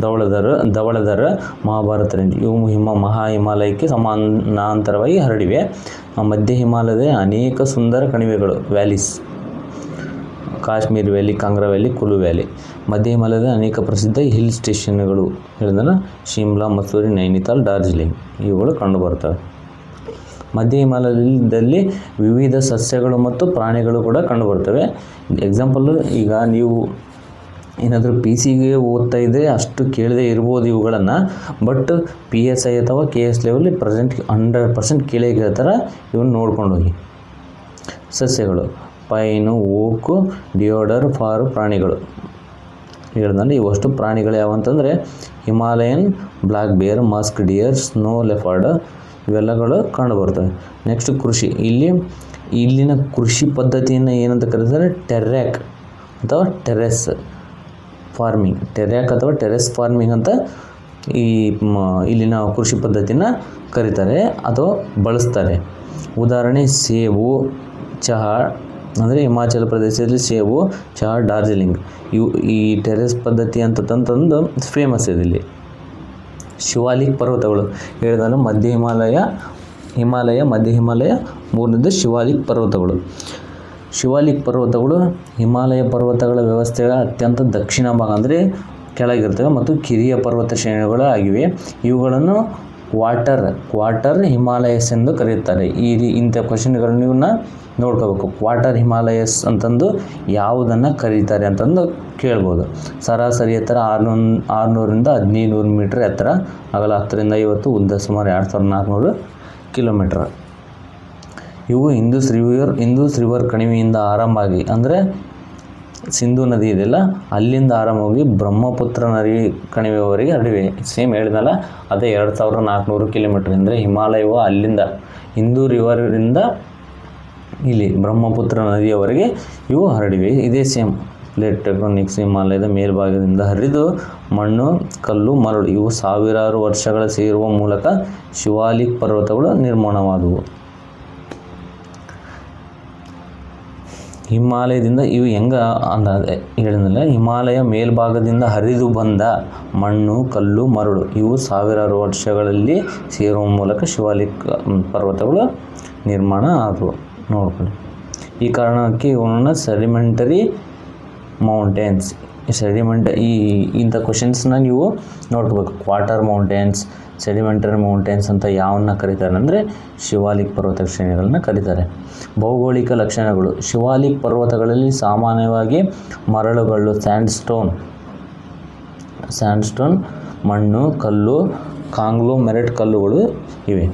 ಧವಳಧರ, ಮಹಾಭಾರತ ರೇಂಜ್ ಇವು ಮಹಾ ಹಿಮಾಲಯಕ್ಕೆ ಸಮಾನಾಂತರವಾಗಿ ಹರಡಿವೆ. ಮಧ್ಯ ಹಿಮಾಲಯದ ಅನೇಕ ಸುಂದರ ಕಣಿವೆಗಳು, valleys, Kashmir valley, Kangra valley, Kullu valley. ಮಧ್ಯ ಹಿಮಾಲಯದ ಅನೇಕ ಪ್ರಸಿದ್ಧ ಹಿಲ್ ಸ್ಟೇಷನ್ಗಳು ಹೇಳಿದ್ನಲ್ಲ, ಶಿಮ್ಲಾ, ಮಸೂರಿ, ನೈನಿತಾಲ್, ಡಾರ್ಜಿಲಿಂಗ್ ಇವುಗಳು ಕಂಡುಬರ್ತವೆ. ಮಧ್ಯ ಹಿಮಾಲಯದಲ್ಲಿ ವಿವಿಧ ಸಸ್ಯಗಳು ಮತ್ತು ಪ್ರಾಣಿಗಳು ಕೂಡ ಕಂಡುಬರ್ತವೆ. ಎಕ್ಸಾಂಪಲ್ಲು, ಈಗ ನೀವು ಏನಾದರೂ PCಗೆ ಓದ್ತಾ ಇದ್ದರೆ ಅಷ್ಟು ಕೇಳದೇ ಇರ್ಬೋದು ಇವುಗಳನ್ನು, ಬಟ್ PSI ಅಥವಾ KS ಲೆವೆಲ್ಲಿ 100% ಕೇಳೇ ಕೇಳ್ತಾರೆ. ಇವನ್ನ ನೋಡ್ಕೊಂಡು ಹೋಗಿ. ಸಸ್ಯಗಳು ಪೈನು, ಓಕು, ಡಿಯೋಡರ್, ಫಾರು ಪ್ರಾಣಿಗಳು ಹೇಳಿದ್ನಲ್ಲಿ ಇವಷ್ಟು ಪ್ರಾಣಿಗಳು ಯಾವಂತಂದರೆ ಹಿಮಾಲಯನ್ ಬ್ಲ್ಯಾಕ್ ಬೇರ್, ಮಸ್ಕ್ ಡಿಯರ್, ಸ್ನೋ ಲೆಫರ್ಡ್ ಇವೆಲ್ಲಗಳು ಕಂಡುಬರ್ತವೆ. ನೆಕ್ಸ್ಟ್ ಕೃಷಿ. ಇಲ್ಲಿನ ಕೃಷಿ ಪದ್ಧತಿಯನ್ನು ಏನಂತ ಕರೀತಾರೆ? ಟೆರ್ಯಾಕ್ ಅಥವಾ ಟೆರೆಸ್ ಫಾರ್ಮಿಂಗ್. ಟೆರ್ಯಾಕ್ ಅಥವಾ ಟೆರೆಸ್ ಫಾರ್ಮಿಂಗ್ ಅಂತ ಇಲ್ಲಿನ ಕೃಷಿ ಪದ್ಧತಿನ ಕರೀತಾರೆ ಅಥವಾ ಬಳಸ್ತಾರೆ. ಉದಾಹರಣೆ ಸೇಬು, ಚಹಾ, ಅಂದರೆ ಹಿಮಾಚಲ ಪ್ರದೇಶದಲ್ಲಿ ಸೇಬು, ಚಹಾ, ಡಾರ್ಜಿಲಿಂಗ್ ಈ ಟೆರೆಸ್ ಪದ್ಧತಿ ಅಂತಂದು ಫೇಮಸ್ ಇದೆ ಇಲ್ಲಿ. ಶಿವಾಲಿಕ್ ಪರ್ವತಗಳು ಹೇಳಿದಾಗ ಮಧ್ಯ ಹಿಮಾಲಯ ಮೂರನೇದು ಶಿವಾಲಿಕ್ ಪರ್ವತಗಳು. ಶಿವಾಲಿಕ್ ಪರ್ವತಗಳು ಹಿಮಾಲಯ ಪರ್ವತಗಳ ವ್ಯವಸ್ಥೆಯ ಅತ್ಯಂತ ದಕ್ಷಿಣ ಭಾಗ, ಅಂದರೆ ಕೆಳಗಿರ್ತವೆ ಮತ್ತು ಕಿರಿಯ ಪರ್ವತ ಶ್ರೇಣಿಗಳು ಆಗಿವೆ. ಇವುಗಳನ್ನು ಕ್ವಾರ್ಟರ್ ಹಿಮಾಲಯಸ್ ಎಂದು ಕರೆಯುತ್ತಾರೆ. ಇಂಥ ಕ್ವಶನ್ಗಳನ್ನ ಇವನ್ನ ನೋಡ್ಕೋಬೇಕು. ಕ್ವಾರ್ಟರ್ ಹಿಮಾಲಯಸ್ ಅಂತಂದು ಯಾವುದನ್ನು ಕರೀತಾರೆ ಅಂತಂದು ಕೇಳ್ಬೋದು. ಸರಾಸರಿ ಎತ್ತರ 600ರಿಂದ 1500 ಮೀಟರ್ ಎತ್ತರ, ಅಗಲ 10ರಿಂದ 50, ಉದ್ದ ಸುಮಾರು 2400 ಕಿಲೋಮೀಟರ್. ಇವು ಇಂದೂಸ್ ರಿವರ್ ಕಣಿವೆಯಿಂದ ಆರಂಭ ಆಗಿ, ಅಂದರೆ ಸಿಂಧೂ ನದಿ ಇದೆಯಲ್ಲ ಅಲ್ಲಿಂದ ಆರಂಭವಾಗಿ ಬ್ರಹ್ಮಪುತ್ರ ನದಿ ಕಣಿವೆಯವರೆಗೆ ಹರಡಿವೆ. ಸೇಮ್ ಹೇಳಿದ್ನಲ್ಲ ಅದೇ 2400 ಕಿಲೋಮೀಟರ್. ಅಂದರೆ ಹಿಮಾಲಯವು ಅಲ್ಲಿಂದ ಹಿಂದೂ ರಿವರಿಂದ ಇಲ್ಲಿ ಬ್ರಹ್ಮಪುತ್ರ ನದಿಯವರೆಗೆ ಇವು ಹರಡಿವೆ. ಇದೇ ಸೇಮ್ ಪ್ಲೇಟ್ ಟೆಕ್ಟೋನಿಕ್ಸ್ ಹಿಮಾಲಯದ ಮೇಲ್ಭಾಗದಿಂದ ಹರಿದು ಮಣ್ಣು, ಕಲ್ಲು, ಮರಳು ಇವು ಸಾವಿರಾರು ವರ್ಷಗಳ ಸೇರುವ ಮೂಲಕ ಶಿವಾಲಿಕ್ ಪರ್ವತಗಳು ನಿರ್ಮಾಣವಾದವು. ಹಿಮಾಲಯದಿಂದ ಇವು ಹೇಳಿದ್ನಲ್ಲ, ಹಿಮಾಲಯ ಮೇಲ್ಭಾಗದಿಂದ ಹರಿದು ಬಂದ ಮಣ್ಣು, ಕಲ್ಲು, ಮರಳು ಇವು ಸಾವಿರಾರು ವರ್ಷಗಳಲ್ಲಿ ಸೇರುವ ಮೂಲಕ ಶಿವಾಲಿಕ್ ಪರ್ವತಗಳು ನಿರ್ಮಾಣ ಆದವು. ನೋಡ್ಕೊಳ್ಳಿ. ಈ ಕಾರಣಕ್ಕೆ ಇವನ್ನ ಸೆಡಿಮೆಂಟರಿ ಮೌಂಟೇನ್ಸ್ ಇಂಥ ಕ್ವಶನ್ಸ್ನ ನೀವು ನೋಡ್ಕೋಬೇಕು. ಕ್ವಾರ್ಟರ್ ಮೌಂಟೇನ್ಸ್, ಸೆಡಿಮೆಂಟರಿ ಮೌಂಟೇನ್ಸ್ ಅಂತ ಯಾವನ್ನ ಕರೀತಾರೆ ಅಂದರೆ ಶಿವಾಲಿಕ್ ಪರ್ವತ ಶ್ರೇಣಿಗಳನ್ನ ಕರೀತಾರೆ. ಭೌಗೋಳಿಕ ಲಕ್ಷಣಗಳು. ಶಿವಾಲಿಕ್ ಪರ್ವತಗಳಲ್ಲಿ ಸಾಮಾನ್ಯವಾಗಿ ಮರಳುಗಳು, ಸ್ಯಾಂಡ್ಸ್ಟೋನ್, ಮಣ್ಣು, ಕಲ್ಲು, ಕಾಂಗ್ಲೋಮೆರೇಟ್ ಕಲ್ಲುಗಳು ಇವೆ.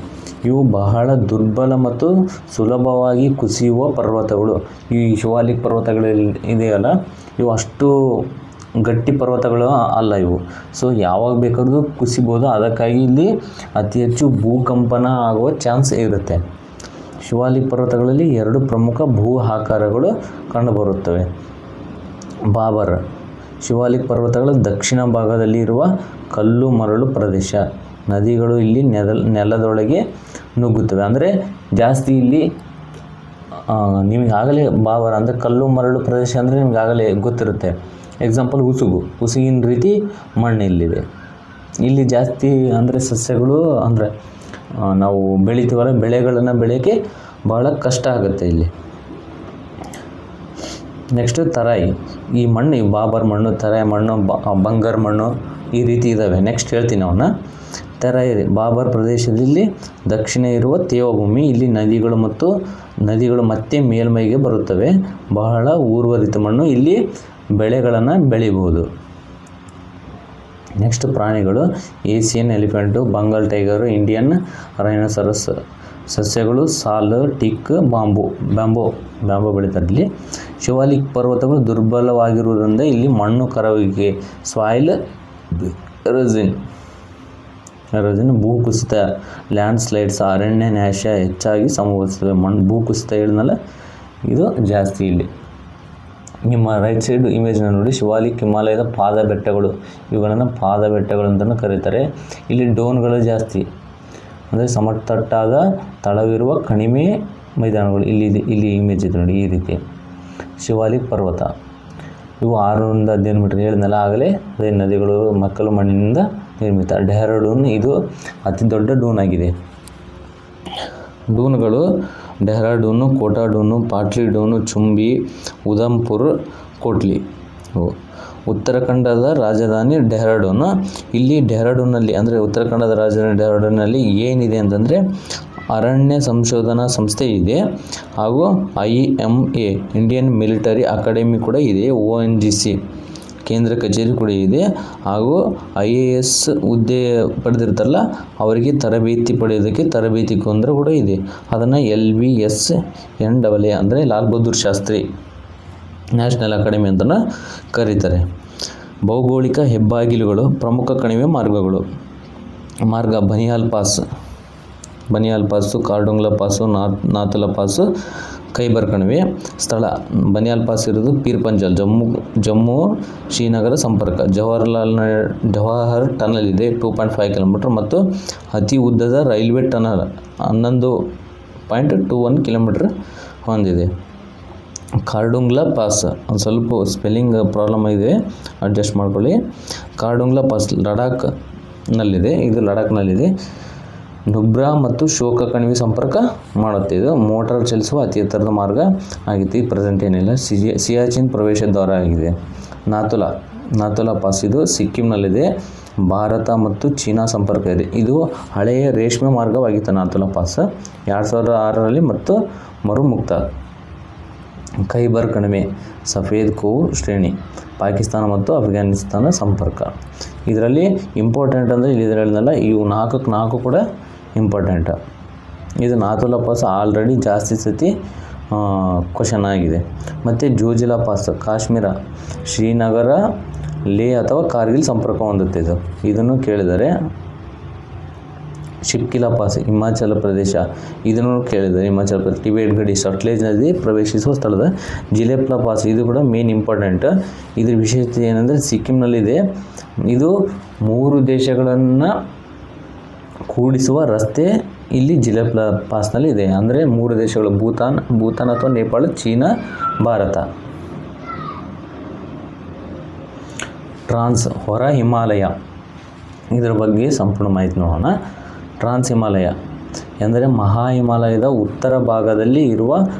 ಇವು ಬಹಳ ದುರ್ಬಲ ಮತ್ತು ಸುಲಭವಾಗಿ ಕುಸಿಯುವ ಪರ್ವತಗಳು. ಈ ಶಿವಾಲಿಕ್ ಪರ್ವತಗಳಲ್ಲಿ ಇದೆಯಲ್ಲ ಇವು ಅಷ್ಟು ಗಟ್ಟಿ ಪರ್ವತಗಳು ಅಲ್ಲ ಇವು. ಸೊ ಯಾವಾಗ ಬೇಕಾದ್ರೂ ಕುಸಿಬೋದು. ಅದಕ್ಕಾಗಿ ಇಲ್ಲಿ ಅತಿ ಹೆಚ್ಚು ಭೂಕಂಪನ ಆಗುವ ಚಾನ್ಸ್ ಇರುತ್ತೆ. ಶಿವಾಲಿಕ್ ಪರ್ವತಗಳಲ್ಲಿ 2 ಪ್ರಮುಖ ಭೂ ಆಕಾರಗಳು ಕಂಡುಬರುತ್ತವೆ. ಬಾಬರ್. ಶಿವಾಲಿಕ್ ಪರ್ವತಗಳ ದಕ್ಷಿಣ ಭಾಗದಲ್ಲಿ ಇರುವ ಕಲ್ಲು ಮರಳು ಪ್ರದೇಶ. ನದಿಗಳು ಇಲ್ಲಿ ನೆಲದೊಳಗೆ ನುಗ್ಗುತ್ತವೆ. ಅಂದರೆ ಜಾಸ್ತಿ ಇಲ್ಲಿ ನಿಮಗಾಗಲೇ ಬಾಬರ್ ಅಂದರೆ ಕಲ್ಲು ಮರಳು ಪ್ರದೇಶ ಅಂದರೆ ನಿಮಗಾಗಲೇ ಗೊತ್ತಿರುತ್ತೆ. ಎಕ್ಸಾಂಪಲ್ ಉಸುಗಿನ ರೀತಿ ಮಣ್ಣು ಇಲ್ಲಿದೆ. ಇಲ್ಲಿ ಜಾಸ್ತಿ ಅಂದರೆ ಸಸ್ಯಗಳು ಅಂದರೆ ನಾವು ಬೆಳಿತೀವಲ್ಲ ಬೆಳೆಗಳನ್ನು ಬೆಳೆಯೋಕ್ಕೆ ಬಹಳ ಕಷ್ಟ ಆಗುತ್ತೆ ಇಲ್ಲಿ. ನೆಕ್ಸ್ಟ್ ತರಾಯಿ. ಈ ಮಣ್ಣು ಬಾಬರ್ ಮಣ್ಣು, ತರಾಯಿ ಮಣ್ಣು, ಬಂಗಾರ ಮಣ್ಣು ಈ ರೀತಿ ಇದ್ದಾವೆ. ನೆಕ್ಸ್ಟ್ ಹೇಳ್ತೀನಿ ಅವನ್ನ. ತರಾಯಿ ಬಾಬರ್ ಪ್ರದೇಶದಲ್ಲಿ ದಕ್ಷಿಣ ಇರುವ ತೇವಭೂಮಿ. ಇಲ್ಲಿ ನದಿಗಳು ಮತ್ತೆ ಮೇಲ್ಮೈಗೆ ಬರುತ್ತವೆ. ಬಹಳ ಉರ್ವರಿತ ಮಣ್ಣು. ಇಲ್ಲಿ ಬೆಳೆಗಳನ್ನು ಬೆಳಿಬಹುದು. ನೆಕ್ಸ್ಟ್ ಪ್ರಾಣಿಗಳು. Asian elephant, Bengal tiger, Indian rhinoceros. ಸಸ್ಯಗಳು ಸಾಲ್, ಟೀಕ್, ಬ್ಯಾಂಬೋ ಬೆಳೀತಾರೆ ಇಲ್ಲಿ. ಶಿವಾಲಿಕ್ ಪರ್ವತಗಳು ದುರ್ಬಲವಾಗಿರುವುದರಿಂದ ಇಲ್ಲಿ ಮಣ್ಣು ಕರಗುವಿಕೆ, ಸಾಯಿಲ್ ಎರೋಸಿನ್, ಭೂಕುಸಿತ, ಲ್ಯಾಂಡ್ ಸ್ಲೈಡ್ಸ್, ಅರಣ್ಯ ನಾಶ ಹೆಚ್ಚಾಗಿ ಸಂಭವಿಸುತ್ತವೆ. ಭೂಕುಸಿತ ಹೇಳಿದ್ನಲ್ಲ ಇದು ಜಾಸ್ತಿ ಇಲ್ಲಿ. ನಿಮ್ಮ ರೈಟ್ ಸೈಡ್ ಇಮೇಜ್ನ ನೋಡಿ. ಶಿವಾಲಿಕ್ ಹಿಮಾಲಯದ ಪಾದ ಬೆಟ್ಟಗಳು. ಇವುಗಳನ್ನು ಪಾದ ಬೆಟ್ಟಗಳು ಅಂತಲೂ ಕರೀತಾರೆ. ಇಲ್ಲಿ ಡೋನ್ಗಳು ಜಾಸ್ತಿ, ಅಂದರೆ ಸಮತಟ್ಟಾದ ತಳವಿರುವ ಕಣಿವೆ ಮೈದಾನಗಳು. ಇಲ್ಲಿ ಇಮೇಜ್ ಇದೆ ನೋಡಿ ಈ ರೀತಿ. ಶಿವಾಲಿಕ್ ಪರ್ವತ ಇವು 600ರಿಂದ 15 ಮೀಟರ್ ಹೇಳಿದ್ನಲ್ಲ ಆಗಲೇ. ಅದೇ ನದಿಗಳು, ಮಕ್ಕಳು ಮಣ್ಣಿನಿಂದ ನಿರ್ಮಿತ. ಡೆಹ್ರಾಡೂನ್ ಇದು ಅತಿ ದೊಡ್ಡ ಡೂನ್ ಆಗಿದೆ. ಡೂನ್ಗಳು ಡೆಹ್ರಾಡೂನು, ಕೋಟಾ ಡೂನು, ಪಾಟ್ಲಿ ಡೂನು, ಚುಂಬಿ, ಉಧಂಪುರ್, ಕೋಟ್ಲಿ. ಉತ್ತರಾಖಂಡದ ರಾಜಧಾನಿ ಡೆಹ್ರಾಡೂನು. ಇಲ್ಲಿ ಡೆಹ್ರಾಡೂನಲ್ಲಿ ಅಂದರೆ ಉತ್ತರಾಖಂಡದ ರಾಜಧಾನಿ ಡೆಹ್ರಾಡೂನಲ್ಲಿ ಏನಿದೆ ಅಂತಂದರೆ ಅರಣ್ಯ ಸಂಶೋಧನಾ ಸಂಸ್ಥೆ ಇದೆ, ಹಾಗೂ IMA ಇಂಡಿಯನ್ ಮಿಲಿಟರಿ ಅಕಾಡೆಮಿ ಕೂಡ ಇದೆ, ONGC ಕೇಂದ್ರ ಕಚೇರಿ ಕೂಡ ಇದೆ, ಹಾಗೂ IAS ಹುದ್ದೆ ಪಡೆದಿರ್ತಾರಲ್ಲ ಅವರಿಗೆ ತರಬೇತಿ ಪಡೆಯೋದಕ್ಕೆ ತರಬೇತಿ ಕೇಂದ್ರ ಕೂಡ ಇದೆ. ಅದನ್ನು LBSNAA ಅಂದರೆ ಲಾಲ್ ಬಹದ್ದೂರ್ ಶಾಸ್ತ್ರಿ ನ್ಯಾಷನಲ್ ಅಕಾಡೆಮಿ ಅಂತ ಕರೀತಾರೆ. ಭೌಗೋಳಿಕ ಹೆಬ್ಬಾಗಿಲುಗಳು, ಪ್ರಮುಖ ಕಣಿವೆ ಮಾರ್ಗ Banihal pass, Khardungla pass, Nathula pass, Khyber ಕಣಿವೆ. ಸ್ಥಳ ಬನಿಯಾಲ್ ಪಾಸ್ ಇರೋದು ಪೀರ್ ಪಂಜಾಲ್, ಜಮ್ಮು ಶ್ರೀನಗರ ಸಂಪರ್ಕ. ಜವಾಹರ್ ಟನಲ್ ಇದೆ 2.5 ಕಿಲೋಮೀಟರ್ ಮತ್ತು ಅತಿ ಉದ್ದದ ರೈಲ್ವೆ ಟನಲ್ 11.21 ಕಿಲೋಮೀಟರ್ ಹೊಂದಿದೆ. ಕಾರ್ಡುಂಗ್ಲಾ ಪಾಸ್ ಒಂದು ಸ್ವಲ್ಪ ಸ್ಪೆಲ್ಲಿಂಗ್ ಪ್ರಾಬ್ಲಮ್ ಇದೆ, ಅಡ್ಜಸ್ಟ್ ಮಾಡ್ಕೊಳ್ಳಿ. ಕಾರ್ಡುಂಗ್ಲಾ ಪಾಸ್ ಲಡಾಖ್ನಲ್ಲಿದೆ, ಇದು ಲಡಾಖ್ನಲ್ಲಿದೆ. ನುಬ್ರಾ ಮತ್ತು ಶೋಕ ಕಣಿವೆ ಸಂಪರ್ಕ ಮಾಡುತ್ತೆ. ಇದು ಮೋಟಾರ್ ಚಲಿಸುವ ಅತಿ ಎತ್ತರದ ಮಾರ್ಗ ಆಗಿತ್ತು. ಈ ಪ್ರೆಸೆಂಟ್ ಏನಿಲ್ಲ. ಸಿಯಾಚಿನ್ ಪ್ರವೇಶ ದ್ವಾರ ಆಗಿದೆ. ನಾಥುಲಾ ಪಾಸ್ ಇದು ಸಿಕ್ಕಿಂನಲ್ಲಿದೆ. ಭಾರತ ಮತ್ತು ಚೀನಾ ಸಂಪರ್ಕ ಇದೆ. ಇದು ಹಳೆಯ ರೇಷ್ಮೆ ಮಾರ್ಗವಾಗಿತ್ತು ನಾಥುಲಾ ಪಾಸ್ 2006ರಲ್ಲಿ ಮತ್ತು ಮರುಮುಕ್ತ. ಖೈಬರ್ ಕಣಿವೆ ಸಫೇದ್ ಕೋವ್ ಶ್ರೇಣಿ, ಪಾಕಿಸ್ತಾನ ಮತ್ತು ಅಫ್ಘಾನಿಸ್ತಾನ ಸಂಪರ್ಕ. ಇದರಲ್ಲಿ ಇಂಪಾರ್ಟೆಂಟ್ ಅಂದರೆ ಇಲ್ಲಿ ಹೇಳಿದ್ನಲ್ಲ, ಇವು 4 ಕೂಡ ಇಂಪಾರ್ಟೆಂಟ್. ಇದು ನಾಥುಲಾ ಪಾಸ್ ಆಲ್ರೆಡಿ ಜಾಸ್ತಿ ಸತಿ ಕ್ವಶನ್ ಆಗಿದೆ. ಮತ್ತು ಜೋಜಿಲಾ ಪಾಸ್ ಕಾಶ್ಮೀರ, ಶ್ರೀನಗರ, ಲೇ ಅಥವಾ ಕಾರ್ಗಿಲ್ ಸಂಪರ್ಕ ಹೊಂದುತ್ತೆ. ಇದನ್ನು ಕೇಳಿದರೆ. ಶಿಪ್ಕಿಲಾ ಪಾಸ್ ಹಿಮಾಚಲ ಪ್ರದೇಶ, ಇದನ್ನು ಕೇಳಿದ್ದಾರೆ. ಹಿಮಾಚಲ ಪ್ರದೇಶ ಟಿಬೇಟ್ ಗಡಿ ಸಟ್ಲೇಜ್ ನದಿ ಪ್ರವೇಶಿಸುವ ಸ್ಥಳದ. ಜಿಲೇಪ್ಲಾ ಪಾಸ್ ಇದು ಕೂಡ ಮೇನ್ ಇಂಪಾರ್ಟೆಂಟ್. ಇದ್ರ ವಿಶೇಷತೆ ಏನಂದರೆ ಸಿಕ್ಕಿಂನಲ್ಲಿದೆ. ಇದು 3 ದೇಶಗಳನ್ನು ಕೂಡಿಸುವ ರಸ್ತೆ ಇಲ್ಲಿ ಜಿಲೇಪ್ಲಾ ಪಾಸ್ನಲ್ಲಿ ಇದೆ. ಅಂದರೆ 3 ದೇಶಗಳು ಭೂತಾನ್ ಅಥವಾ ನೇಪಾಳ, ಚೀನಾ, ಭಾರತ. ಟ್ರಾನ್ಸ್ ಹೊರ ಹಿಮಾಲಯ, ಇದರ ಬಗ್ಗೆ ಸಂಪೂರ್ಣ ಮಾಹಿತಿ ನೋಡೋಣ. ಟ್ರಾನ್ಸ್ ಹಿಮಾಲಯ ಎಂದರೆ ಮಹಾ ಹಿಮಾಲಯದ ಉತ್ತರ ಭಾಗದಲ್ಲಿ ಇರುವ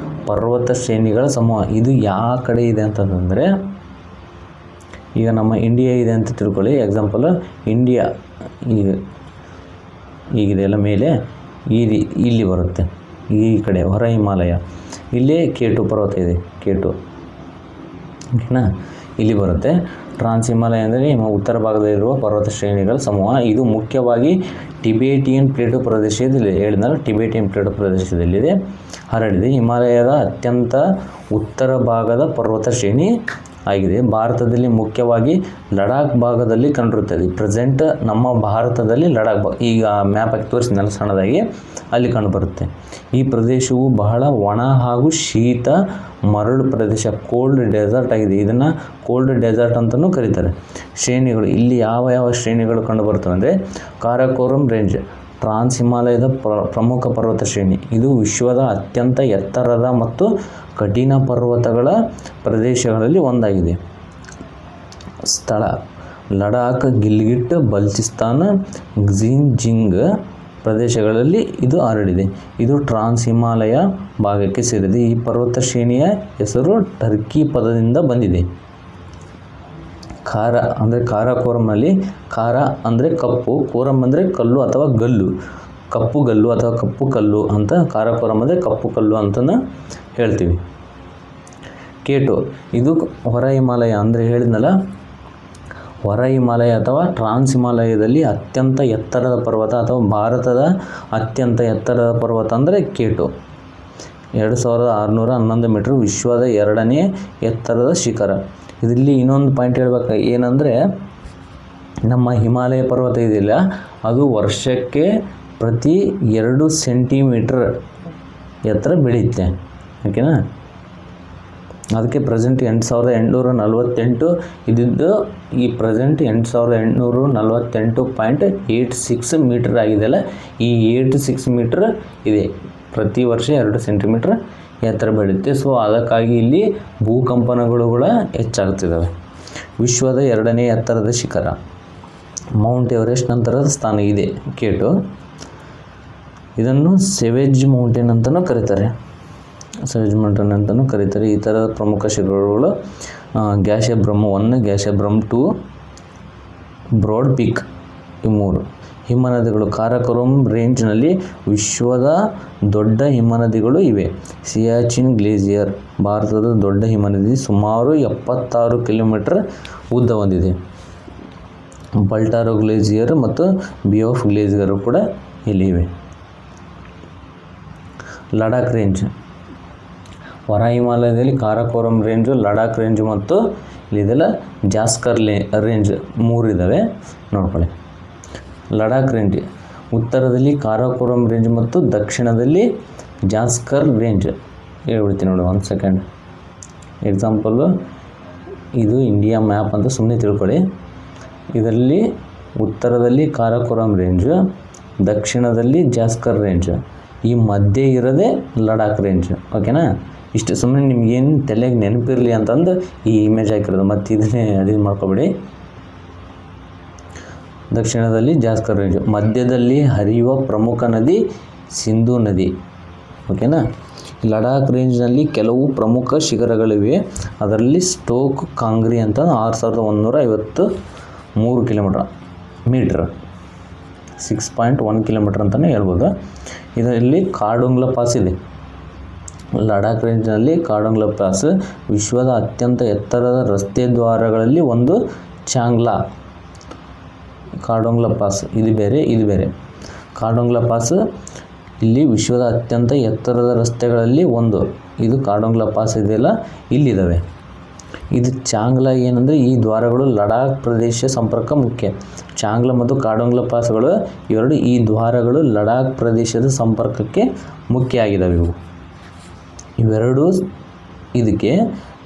ಪರ್ವತ ಶ್ರೇಣಿಗಳ ಸಮೂಹ. ಇದು ಯಾವ ಕಡೆ ಇದೆ ಅಂತಂದರೆ, ಈಗ ನಮ್ಮ ಇಂಡಿಯಾ ಇದೆ ಅಂತ ತಿಳ್ಕೊಳ್ಳಿ. ಎಕ್ಸಾಂಪಲ್ ಇಂಡಿಯಾ ಈಗಿದೆಲ್ಲ ಮೇಲೆ ಇಲ್ಲಿ ಬರುತ್ತೆ. ಈ ಕಡೆ ಹೊರ ಹಿಮಾಲಯ, ಇಲ್ಲೇ K2 ಪರ್ವತ ಇದೆ, K2 ಓಕೆನಾ, ಇಲ್ಲಿ ಬರುತ್ತೆ. ಟ್ರಾನ್ಸ್ ಹಿಮಾಲಯ ಅಂದರೆ ಉತ್ತರ ಭಾಗದಲ್ಲಿರುವ ಪರ್ವತ ಶ್ರೇಣಿಗಳ ಸಮೂಹ. ಇದು ಮುಖ್ಯವಾಗಿ ಟಿಬೇಟಿಯನ್ ಪ್ಲೇಟು ಪ್ರದೇಶದಲ್ಲಿ ಟಿಬೇಟಿಯನ್ ಪ್ಲೇಟು ಪ್ರದೇಶದಲ್ಲಿದೆ, ಹರಡಿದೆ. ಹಿಮಾಲಯದ ಅತ್ಯಂತ ಉತ್ತರ ಭಾಗದ ಪರ್ವತ ಶ್ರೇಣಿ ಆಗಿದೆ. ಭಾರತದಲ್ಲಿ ಮುಖ್ಯವಾಗಿ ಲಡಾಖ್ ಭಾಗದಲ್ಲಿ ಕಂಡುಬರುತ್ತದೆ. ಪ್ರೆಸೆಂಟ್ ನಮ್ಮ ಭಾರತದಲ್ಲಿ ಲಡಾಖ್ ಈಗ ಮ್ಯಾಪ್ ಹಾಕಿ ತೋರಿಸಿದ್ನಲ್ಲ ಸಣ್ಣದಾಗಿ, ಅಲ್ಲಿ ಕಂಡುಬರುತ್ತೆ. ಈ ಪ್ರದೇಶವು ಬಹಳ ಒಣ ಹಾಗೂ ಶೀತ ಮರಳು ಪ್ರದೇಶ, ಕೋಲ್ಡ್ ಡೆಸರ್ಟ್ ಆಗಿದೆ. ಇದನ್ನು ಕೋಲ್ಡ್ ಡೆಸರ್ಟ್ ಅಂತಲೂ ಕರೀತಾರೆ. ಶ್ರೇಣಿಗಳು ಇಲ್ಲಿ ಯಾವ ಶ್ರೇಣಿಗಳು ಕಂಡುಬರ್ತವೆ ಅಂದರೆ, ಕಾರಾಕೋರಂ ರೇಂಜ್ ಟ್ರಾನ್ಸ್ ಹಿಮಾಲಯದ ಪ್ರಮುಖ ಪರ್ವತ ಶ್ರೇಣಿ. ಇದು ವಿಶ್ವದ ಅತ್ಯಂತ ಎತ್ತರದ ಮತ್ತು ಕಠಿಣ ಪರ್ವತಗಳ ಪ್ರದೇಶಗಳಲ್ಲಿ ಒಂದಾಗಿದೆ. ಸ್ಥಳ ಲಡಾಖ್, ಗಿಲ್ಗಿಟ್, ಬಲ್ಚಿಸ್ತಾನ್, ಕ್ಸಿನ್ಜಿಂಗ್ ಪ್ರದೇಶಗಳಲ್ಲಿ ಇದು ಹರಡಿದೆ. ಇದು ಟ್ರಾನ್ಸ್ ಹಿಮಾಲಯ ಭಾಗಕ್ಕೆ ಸೇರಿದೆ. ಈ ಪರ್ವತ ಶ್ರೇಣಿಯ ಹೆಸರು ಟರ್ಕಿ ಪದದಿಂದ ಬಂದಿದೆ. ಖಾರ ಅಂದರೆ ಕಾರಾಕೋರಂನಲ್ಲಿ, ಖಾರ ಅಂದರೆ ಕಪ್ಪು, ಕೋರಂ ಅಂದರೆ ಕಲ್ಲು ಅಥವಾ ಗಲ್ಲು, ಕಪ್ಪು ಗಲ್ಲು ಅಥವಾ ಕಪ್ಪು ಕಲ್ಲು ಅಂತ. ಕಾರಾಕೋರಂ ಅಂದರೆ ಕಪ್ಪು ಕಲ್ಲು ಅಂತಲೂ ಹೇಳ್ತೀವಿ. K2 ಇದು ಹೊರ ಹಿಮಾಲಯ ಅಂದರೆ ಹೇಳಿದ್ನಲ್ಲ, ಹೊರ ಹಿಮಾಲಯ ಅಥವಾ ಟ್ರಾನ್ಸ್ ಹಿಮಾಲಯದಲ್ಲಿ ಅತ್ಯಂತ ಎತ್ತರದ ಪರ್ವತ ಅಥವಾ ಭಾರತದ ಅತ್ಯಂತ ಎತ್ತರದ ಪರ್ವತ ಅಂದರೆ K2 2611 ಮೀಟರ್, ವಿಶ್ವದ 2ನೇ ಎತ್ತರದ ಶಿಖರ. ಇದರಲ್ಲಿ ಇನ್ನೊಂದು ಪಾಯಿಂಟ್ ಹೇಳ್ಬೇಕು ಏನಂದರೆ, ನಮ್ಮ ಹಿಮಾಲಯ ಪರ್ವತ ಇದೆಯಲ್ಲ, ಅದು ವರ್ಷಕ್ಕೆ ಪ್ರತಿ 2 ಸೆಂಟಿಮೀಟರ್ ಎತ್ತರ ಬೆಳೆಯುತ್ತೆ. ಓಕೆನಾ, ಅದಕ್ಕೆ ಪ್ರೆಸೆಂಟ್ 8848 ಇದ್ದಿದ್ದು ಈ ಪ್ರೆಸೆಂಟ್ 8848.86 ಮೀಟರ್ ಆಗಿದೆಯಲ್ಲ, ಈ 86 ಮೀಟರ್ ಇದೆ. ಪ್ರತಿ ವರ್ಷ 2 ಸೆಂಟಿಮೀಟರ್ ಎತ್ತರ ಬೆಳೆಯುತ್ತೆ. ಸೊ ಅದಕ್ಕಾಗಿ ಇಲ್ಲಿ ಭೂಕಂಪನಗಳು ಕೂಡ ಹೆಚ್ಚಾಗ್ತಿದ್ದಾವೆ. ವಿಶ್ವದ 2ನೇ ಎತ್ತರದ ಶಿಖರ ಮೌಂಟ್ ಎವರೆಸ್ಟ್ ನಂತರದ ಸ್ಥಾನ ಇದೆ K2. ಇದನ್ನು ಸೆವೆಜ್ ಮೌಂಟೇನ್ ಅಂತಲೂ ಕರೀತಾರೆ. ಈ ಥರದ ಪ್ರಮುಖ ಶಿಖರಗಳು ಗ್ಯಾಸಿಯಾ ಬ್ರಹ್ಮ 1, ಗ್ಯಾಸಿಯಾ ಬ್ರಹ್ಮ 2, ಬ್ರಾಡ್ ಪೀಕ್ ಈ 3 ಹಿಮನದಿಗಳು. ಕಾರಾಕೋರಂ ರೇಂಜ್ನಲ್ಲಿ ವಿಶ್ವದ ದೊಡ್ಡ ಹಿಮನದಿಗಳು ಇವೆ. ಸಿಯಾಚಿನ್ ಗ್ಲೇಸಿಯರ್ ಭಾರತದ ದೊಡ್ಡ ಹಿಮನದಿ, ಸುಮಾರು 76 ಕಿಲೋಮೀಟರ್ ಉದ್ದ ಹೊಂದಿದೆ. ಬಲ್ಟಾರೋ ಗ್ಲೇಸಿಯರ್ ಮತ್ತು ಬಿಯೋಫ್ ಗ್ಲೇಸಿಯರ್ ಕೂಡ ಇಲ್ಲಿ ಇವೆ. ಲಡಾಖ್ ರೇಂಜ್. ಹೊರ ಹಿಮಾಲಯದಲ್ಲಿ ಕಾರಾಕೋರಂ ರೇಂಜು, ಲಡಾಖ್ ರೇಂಜು ಮತ್ತು ಇಲ್ಲಿದೆಲ್ಲ ಜಾಸ್ಕರ್ ರೇಂಜ್ 3 ಇದ್ದಾವೆ ನೋಡ್ಕೊಳ್ಳಿ. ಲಡಾಖ್ ರೇಂಜ್ ಉತ್ತರದಲ್ಲಿ ಕಾರಾಕೋರಂ ರೇಂಜ್ ಮತ್ತು ದಕ್ಷಿಣದಲ್ಲಿ ಜಾಸ್ಕರ್ ರೇಂಜ್. ಹೇಳ್ಬಿಡ್ತೀನಿ ನೋಡಿ, 1 ಸೆಕೆಂಡ್. ಎಕ್ಸಾಂಪಲ್ಲು ಇದು ಇಂಡಿಯಾ ಮ್ಯಾಪ್ ಅಂತ ಸುಮ್ಮನೆ ತಿಳ್ಕೊಳ್ಳಿ. ಇದರಲ್ಲಿ ಉತ್ತರದಲ್ಲಿ ಕಾರಾಕೋರಂ ರೇಂಜು, ದಕ್ಷಿಣದಲ್ಲಿ ಜಾಸ್ಕರ್ ರೇಂಜ್, ಈ ಮಧ್ಯೆ ಇರೋದೇ ಲಡಾಖ್ ರೇಂಜ್. ಓಕೆನಾ? ಇಷ್ಟು ಸುಮ್ಮನೆ ನಿಮ್ಗೇನು ತಲೆಗೆ ನೆನಪಿರಲಿ ಅಂತಂದು ಈ ಇಮೇಜ್ ಹಾಕಿರೋದು, ಮತ್ತು ಇದನ್ನೇ ಅದೇನು ಮಾಡ್ಕೊಬೇಡಿ. ದಕ್ಷಿಣದಲ್ಲಿ ಜಾಸ್ಕರ್ ರೇಂಜ್, ಮಧ್ಯದಲ್ಲಿ ಹರಿಯುವ ಪ್ರಮುಖ ನದಿ ಸಿಂಧೂ ನದಿ. ಓಕೆನಾ? ಲಡಾಖ್ ರೇಂಜ್ನಲ್ಲಿ ಕೆಲವು ಪ್ರಮುಖ ಶಿಖರಗಳಿವೆ. ಅದರಲ್ಲಿ ಸ್ಟೋಕ್ ಕಾಂಗ್ರಿ ಅಂತ 6153 ಮೀಟ್ರ್ 6.1 ಕಿಲೋಮೀಟ್ರ್ ಅಂತಲೇ ಹೇಳ್ಬೋದು. ಇದರಲ್ಲಿ ಕಾರ್ಡುಂಗ್ಲಾ ಪಾಸ್ ಇದೆ. ಲಡಾಖ್ ರೇಂಜ್ನಲ್ಲಿ ಕಾರ್ಡುಂಗ್ಲಾ ಪಾಸ್ ವಿಶ್ವದ ಅತ್ಯಂತ ಎತ್ತರದ ರಸ್ತೆ ದ್ವಾರಗಳಲ್ಲಿ ಒಂದು. ಚಾಂಗ್ಲಾ ಕಾರ್ಡುಂಗ್ಲಾ ಪಾಸ್ ಇದು ಬೇರೆ. ಕಾರ್ಡುಂಗ್ಲಾ ಪಾಸ್ ಇಲ್ಲಿ ವಿಶ್ವದ ಅತ್ಯಂತ ಎತ್ತರದ ರಸ್ತೆಗಳಲ್ಲಿ ಒಂದು. ಇದು ಕಾರ್ಡುಂಗ್ಲಾ ಪಾಸ್ ಇದೆಯಲ್ಲ ಇಲ್ಲಿದ್ದಾವೆ. ಇದು ಚಾಂಗ್ಲಾ ಏನಂದರೆ ಈ ದ್ವಾರಗಳು ಲಡಾಖ್ ಪ್ರದೇಶ ಸಂಪರ್ಕ ಮುಖ್ಯ. ಚಾಂಗ್ಲಾ ಮತ್ತು ಕಾರ್ಡುಂಗ್ಲಾ ಪಾಸ್ಗಳು ಈ ದ್ವಾರಗಳು ಲಡಾಖ್ ಪ್ರದೇಶದ ಸಂಪರ್ಕಕ್ಕೆ ಮುಖ್ಯ ಆಗಿದ್ದಾವೆ. ಇವೆರಡೂ ಇದಕ್ಕೆ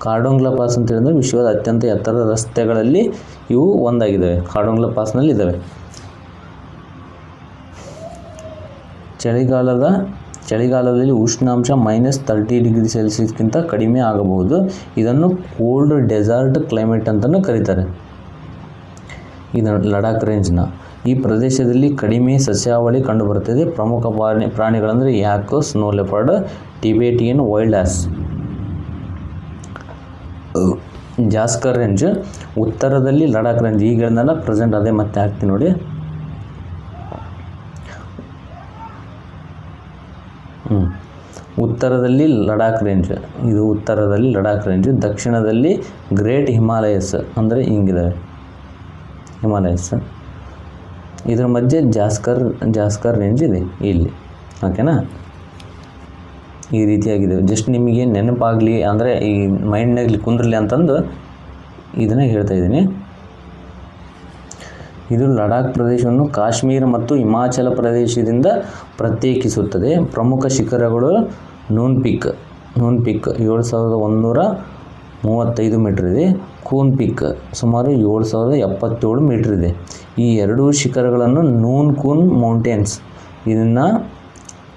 ಕಾರ್ಡುಂಗ್ಲಾ ಪಾಸ್ ಅಂತ ಹೇಳಿದ್ರೆ ವಿಶ್ವದ ಅತ್ಯಂತ ಎತ್ತರದ ರಸ್ತೆಗಳಲ್ಲಿ ಇವು ಒಂದಾಗಿದ್ದಾವೆ. ಕಾರ್ಡುಂಗ್ಲಾ ಪಾಸ್ನಲ್ಲಿ ಇದ್ದಾವೆ. ಚಳಿಗಾಲದಲ್ಲಿ ಉಷ್ಣಾಂಶ -30°C ಕಡಿಮೆ ಆಗಬಹುದು. ಇದನ್ನು ಕೋಲ್ಡ್ ಡೆಸರ್ಟ್ ಕ್ಲೈಮೇಟ್ ಅಂತಲೂ ಕರೀತಾರೆ. ಇದು ಲಡಾಖ್ ರೇಂಜ್ನ. ಈ ಪ್ರದೇಶದಲ್ಲಿ ಕಡಿಮೆ ಸಸ್ಯಾವಳಿ ಕಂಡುಬರುತ್ತದೆ. ಪ್ರಮುಖ ಪ್ರಾಣಿಗಳಂದರೆ yak, snow leopard, Tibetan wild ass. Zanskar range ಉತ್ತರದಲ್ಲಿ ಲಡಾಖ್ ರೇಂಜ್ ಈಗಿರನಲ್ಲ ಪ್ರೆಸೆಂಟ್ ಅದೇ ಮತ್ತೆ ಹಾಕ್ತೀನಿ ನೋಡಿ. ಉತ್ತರದಲ್ಲಿ ಲಡಾಖ್ ರೇಂಜ್, ಇದು ಉತ್ತರದಲ್ಲಿ ಲಡಾಖ್ ರೇಂಜ್. ದಕ್ಷಿಣದಲ್ಲಿ ಗ್ರೇಟ್ ಹಿಮಾಲಯಸ್ ಅಂದರೆ ಹಿಂಗಿದ್ದಾವೆ ಹಿಮಾಲಯಸ್. ಇದರ ಮಧ್ಯೆ ಜಾಸ್ಕರ್ ರೇಂಜ್ ಇದೆ ಇಲ್ಲಿ. ಓಕೆನಾ? ಈ ರೀತಿಯಾಗಿದೆ. ಜಸ್ಟ್ ನಿಮಗೆ ನೆನಪಾಗಲಿ ಅಂದರೆ ಈ ಮೈಂಡ್ನಾಗಲಿ ಕುಂದ್ರಲಿ ಅಂತಂದು ಇದನ್ನು ಹೇಳ್ತಾ ಇದ್ದೀನಿ. ಇದು ಲಡಾಖ್ ಪ್ರದೇಶವನ್ನು ಕಾಶ್ಮೀರ ಮತ್ತು ಹಿಮಾಚಲ ಪ್ರದೇಶದಿಂದ ಪ್ರತ್ಯೇಕಿಸುತ್ತದೆ. ಪ್ರಮುಖ ಶಿಖರಗಳು ನೂನ್ ಪೀಕ್ 7135 ಮೀಟರ್ ಇದೆ. ಕೂನ್ ಪೀಕ್ ಸುಮಾರು 7077 ಮೀಟರ್ ಇದೆ. ಈ ಎರಡೂ ಶಿಖರಗಳನ್ನು ನೂನ್ ಕೂನ್ ಮೌಂಟೇನ್ಸ್ ಇದನ್ನು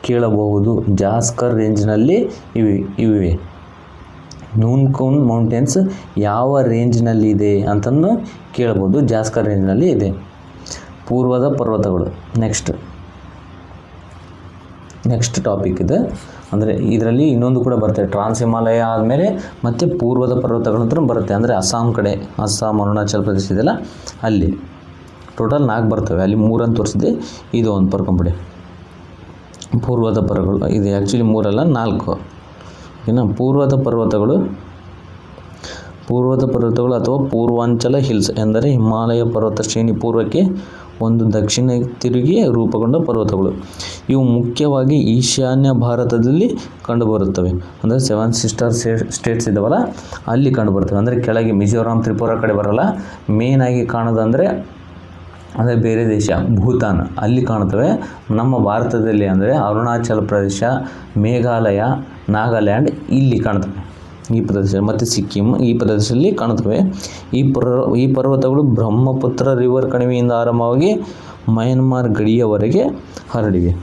ಕೇಳಬಹುದು. ಜಾಸ್ಕರ್ ರೇಂಜ್ನಲ್ಲಿ ಇವೆ. ನೂನ್ ಕೂನ್ ಮೌಂಟೇನ್ಸ್ ಯಾವ ರೇಂಜ್ನಲ್ಲಿ ಇದೆ ಅಂತಂದು ಕೇಳಬಹುದು. ಜಾಸ್ಕರ್ ರೇಂಜ್ನಲ್ಲಿ ಇದೆ. ಪೂರ್ವದ ಪರ್ವತಗಳು ನೆಕ್ಸ್ಟ್ ಟಾಪಿಕ್ ಇದೆ. ಅಂದರೆ ಇದರಲ್ಲಿ ಇನ್ನೊಂದು ಕೂಡ ಬರುತ್ತೆ. ಟ್ರಾನ್ಸ್ ಹಿಮಾಲಯ ಆದಮೇಲೆ ಮತ್ತು ಪೂರ್ವದ ಪರ್ವತಗಳು ಅಂತ ಬರುತ್ತೆ. ಅಂದರೆ ಅಸ್ಸಾಂ ಕಡೆ, ಅಸ್ಸಾಂ ಅರುಣಾಚಲ ಪ್ರದೇಶ ಇದೆಯಲ್ಲ ಅಲ್ಲಿ ಟೋಟಲ್ 4 ಬರ್ತವೆ. ಅಲ್ಲಿ 3 ಅಂತ ತೋರಿಸಿದೆ, ಇದು ಒಂದು ಬರ್ಕೊಂಬಿಡಿ. ಪೂರ್ವದ ಪರ್ವತಗಳು ಇದು ಆ್ಯಕ್ಚುಲಿ 3 ಅಲ್ಲ 4. ಇನ್ನು ಪೂರ್ವದ ಪರ್ವತಗಳು ಅಥವಾ ಪೂರ್ವಾಂಚಲ ಹಿಲ್ಸ್ ಎಂದರೆ ಹಿಮಾಲಯ ಪರ್ವತ ಶ್ರೇಣಿ ಪೂರ್ವಕ್ಕೆ ಒಂದು ದಕ್ಷಿಣ ತಿರುಗಿ ರೂಪುಗೊಂಡ ಪರ್ವತಗಳು. ಇವು ಮುಖ್ಯವಾಗಿ ಈಶಾನ್ಯ ಭಾರತದಲ್ಲಿ ಕಂಡುಬರುತ್ತವೆ. ಅಂದರೆ 7 ಸಿಸ್ಟರ್ ಸ್ಟೇಟ್ಸ್ ಇದ್ದಾವಲ್ಲ ಅಲ್ಲಿ ಕಂಡುಬರ್ತವೆ. ಅಂದರೆ ಕೆಳಗೆ ಮಿಜೋರಾಂ, ತ್ರಿಪುರ ಕಡೆ ಬರಲ್ಲ. ಮೇಯ್ನಾಗಿ ಕಾಣೋದಂದರೆ ಅಂದರೆ ಬೇರೆ ದೇಶ ಭೂತಾನ್ ಅಲ್ಲಿ ಕಾಣುತ್ತವೆ. ನಮ್ಮ ಭಾರತದಲ್ಲಿ ಅಂದರೆ ಅರುಣಾಚಲ ಪ್ರದೇಶ, ಮೇಘಾಲಯ, ನಾಗಾಲ್ಯಾಂಡ್ ಇಲ್ಲಿ ಕಾಣ್ತವೆ. ಈ ಪ್ರದೇಶ ಮತ್ತು ಸಿಕ್ಕಿಂ ಈ ಪ್ರದೇಶದಲ್ಲಿ ಕಾಣುತ್ತವೆ. ಈ ಪರ್ವತಗಳು ಬ್ರಹ್ಮಪುತ್ರ ರಿವರ್ ಕಣಿವೆಯಿಂದ ಆರಂಭವಾಗಿ ಮಯನ್ಮಾರ್ ಗಡಿಯವರೆಗೆ ಹರಡಿವೆ.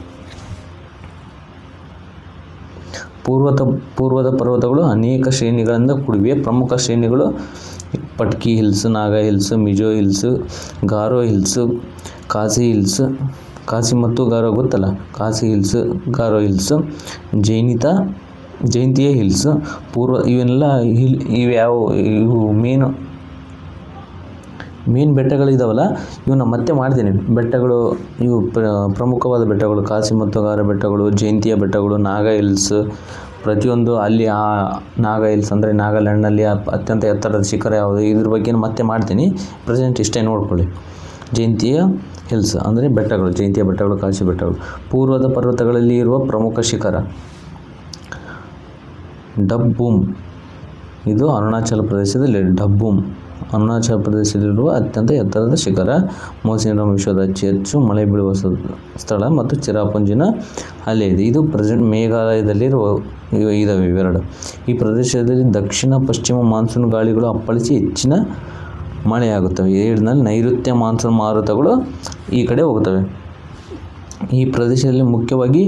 ಪೂರ್ವದ ಪರ್ವತಗಳು ಅನೇಕ ಶ್ರೇಣಿಗಳಿಂದ ಕೂಡಿವೆ. ಪ್ರಮುಖ ಶ್ರೇಣಿಗಳು Patkai hills, Naga hills, Mizo hills, Garo hills, Khasi hills. Khasi ಮತ್ತು ಗಾರೋ ಗೊತ್ತಲ್ಲ, Khasi hills, Garo hills, Jaintia hills. ಇವೆಲ್ಲ ಇವು ಮೇನು ಮೇನ್ ಬೆಟ್ಟಗಳಿದಾವಲ್ಲ ಇವನ್ನ ಮತ್ತೆ ಮಾಡ್ತೀನಿ. ಬೆಟ್ಟಗಳು ಇವು ಪ್ರಮುಖವಾದ ಬೆಟ್ಟಗಳು ಕಾಸಿ ಮತ್ತು ಗಾರ ಬೆಟ್ಟಗಳು, ಜಯಂತಿಯ ಬೆಟ್ಟಗಳು, ನಾಗ ಹಿಲ್ಸ್, ಪ್ರತಿಯೊಂದು ಅಲ್ಲಿ ಆ ನಾಗ ಹಿಲ್ಸ್ ಅಂದರೆ ನಾಗಾಲ್ಯಾಂಡ್ನಲ್ಲಿ ಅತ್ಯಂತ ಎತ್ತರದ ಶಿಖರ ಯಾವುದು, ಇದ್ರ ಬಗ್ಗೆ ಮತ್ತೆ ಮಾಡ್ತೀನಿ. ಪ್ರೆಸೆಂಟ್ ಇಷ್ಟೇ ನೋಡ್ಕೊಳ್ಳಿ. ಜಯಂತಿಯ ಹಿಲ್ಸ್ ಅಂದರೆ ಬೆಟ್ಟಗಳು, ಜಯಂತಿಯ ಬೆಟ್ಟಗಳು, ಕಾಶಿ ಬೆಟ್ಟಗಳು. ಪೂರ್ವದ ಪರ್ವತಗಳಲ್ಲಿ ಇರುವ ಪ್ರಮುಖ ಶಿಖರ ಡಬ್ಬೂಮ್, ಇದು ಅರುಣಾಚಲ ಪ್ರದೇಶದಲ್ಲಿ. ಡಬ್ಬೂಮ್ ಅರುಣಾಚಲ ಪ್ರದೇಶದಲ್ಲಿರುವ ಅತ್ಯಂತ ಎತ್ತರದ ಶಿಖರ. ಮೌಸಿನರಾಮ್ ವಿಶ್ವದ ಅತಿ ಹೆಚ್ಚು ಮಳೆ ಬೀಳುವ ಸ್ಥಳ ಮತ್ತು ಚಿರಾಪುಂಜಿನ ಅಲ್ಲೇ ಇದೆ. ಇದು ಪ್ರೆಸೆಂಟ್ ಮೇಘಾಲಯದಲ್ಲಿರುವ ಇದಾವೆ ಇವೆರಡು. ಈ ಪ್ರದೇಶದಲ್ಲಿ ದಕ್ಷಿಣ ಪಶ್ಚಿಮ ಮಾನ್ಸೂನ್ ಗಾಳಿಗಳು ಅಪ್ಪಳಿಸಿ ಹೆಚ್ಚಿನ ಮಳೆಯಾಗುತ್ತವೆ. ಏಳಿನಲ್ಲಿ ನೈಋತ್ಯ ಮಾನ್ಸೂನ್ ಮಾರುತಗಳು ಈ ಕಡೆ ಹೋಗುತ್ತವೆ. ಈ ಪ್ರದೇಶದಲ್ಲಿ ಮುಖ್ಯವಾಗಿ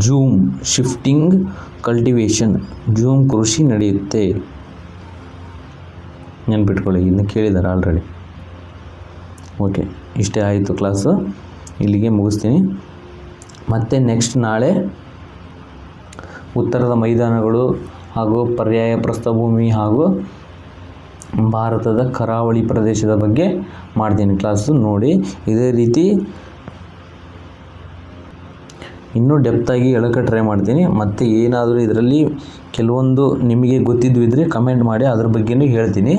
ಜೂಮ್ ಶಿಫ್ಟಿಂಗ್ ಕಲ್ಟಿವೇಷನ್, ಜೂಮ್ ಕೃಷಿ ನಡೆಯುತ್ತೆ. ನೆನ್ಪಿಟ್ಕೊಳ್ಳಿ, ಇದನ್ನು ಕೇಳಿದ್ದಾರೆ ಆಲ್ರೆಡಿ. ಓಕೆ, ಇಷ್ಟೇ ಆಯಿತು ಕ್ಲಾಸು. ಇಲ್ಲಿಗೆ ಮುಗಿಸ್ತೀನಿ. ಮತ್ತು ನೆಕ್ಸ್ಟ್ ನಾಳೆ ಉತ್ತರದ ಮೈದಾನಗಳು ಹಾಗೂ ಪರ್ಯಾಯ ಪ್ರಸ್ಥಭೂಮಿ ಹಾಗೂ ಭಾರತದ ಕರಾವಳಿ ಪ್ರದೇಶದ ಬಗ್ಗೆ ಮಾಡ್ತೀನಿ ಕ್ಲಾಸು. ನೋಡಿ, ಇದೇ ರೀತಿ ಇನ್ನೂ ಡೆಪ್ತಾಗಿ ಹೇಳೋಕ್ಕೆ ಟ್ರೈ ಮಾಡ್ತೀನಿ. ಮತ್ತು ಏನಾದರೂ ಇದರಲ್ಲಿ ಕೆಲವೊಂದು ನಿಮಗೆ ಗೊತ್ತಿದ್ವಿದ್ರೆ ಕಮೆಂಟ್ ಮಾಡಿ, ಅದ್ರ ಬಗ್ಗೆನೂ ಹೇಳ್ತೀನಿ.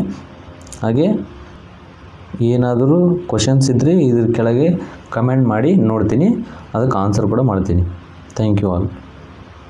ಹಾಗೆ ಏನಾದರೂ ಕ್ವಶನ್ಸ್ ಇದ್ದರೆ ಇದ್ರ ಕೆಳಗೆ ಕಮೆಂಟ್ ಮಾಡಿ, ನೋಡ್ತೀನಿ, ಅದಕ್ಕೆ ಆನ್ಸರ್ ಕೂಡ ಮಾಡ್ತೀನಿ. Thank you all.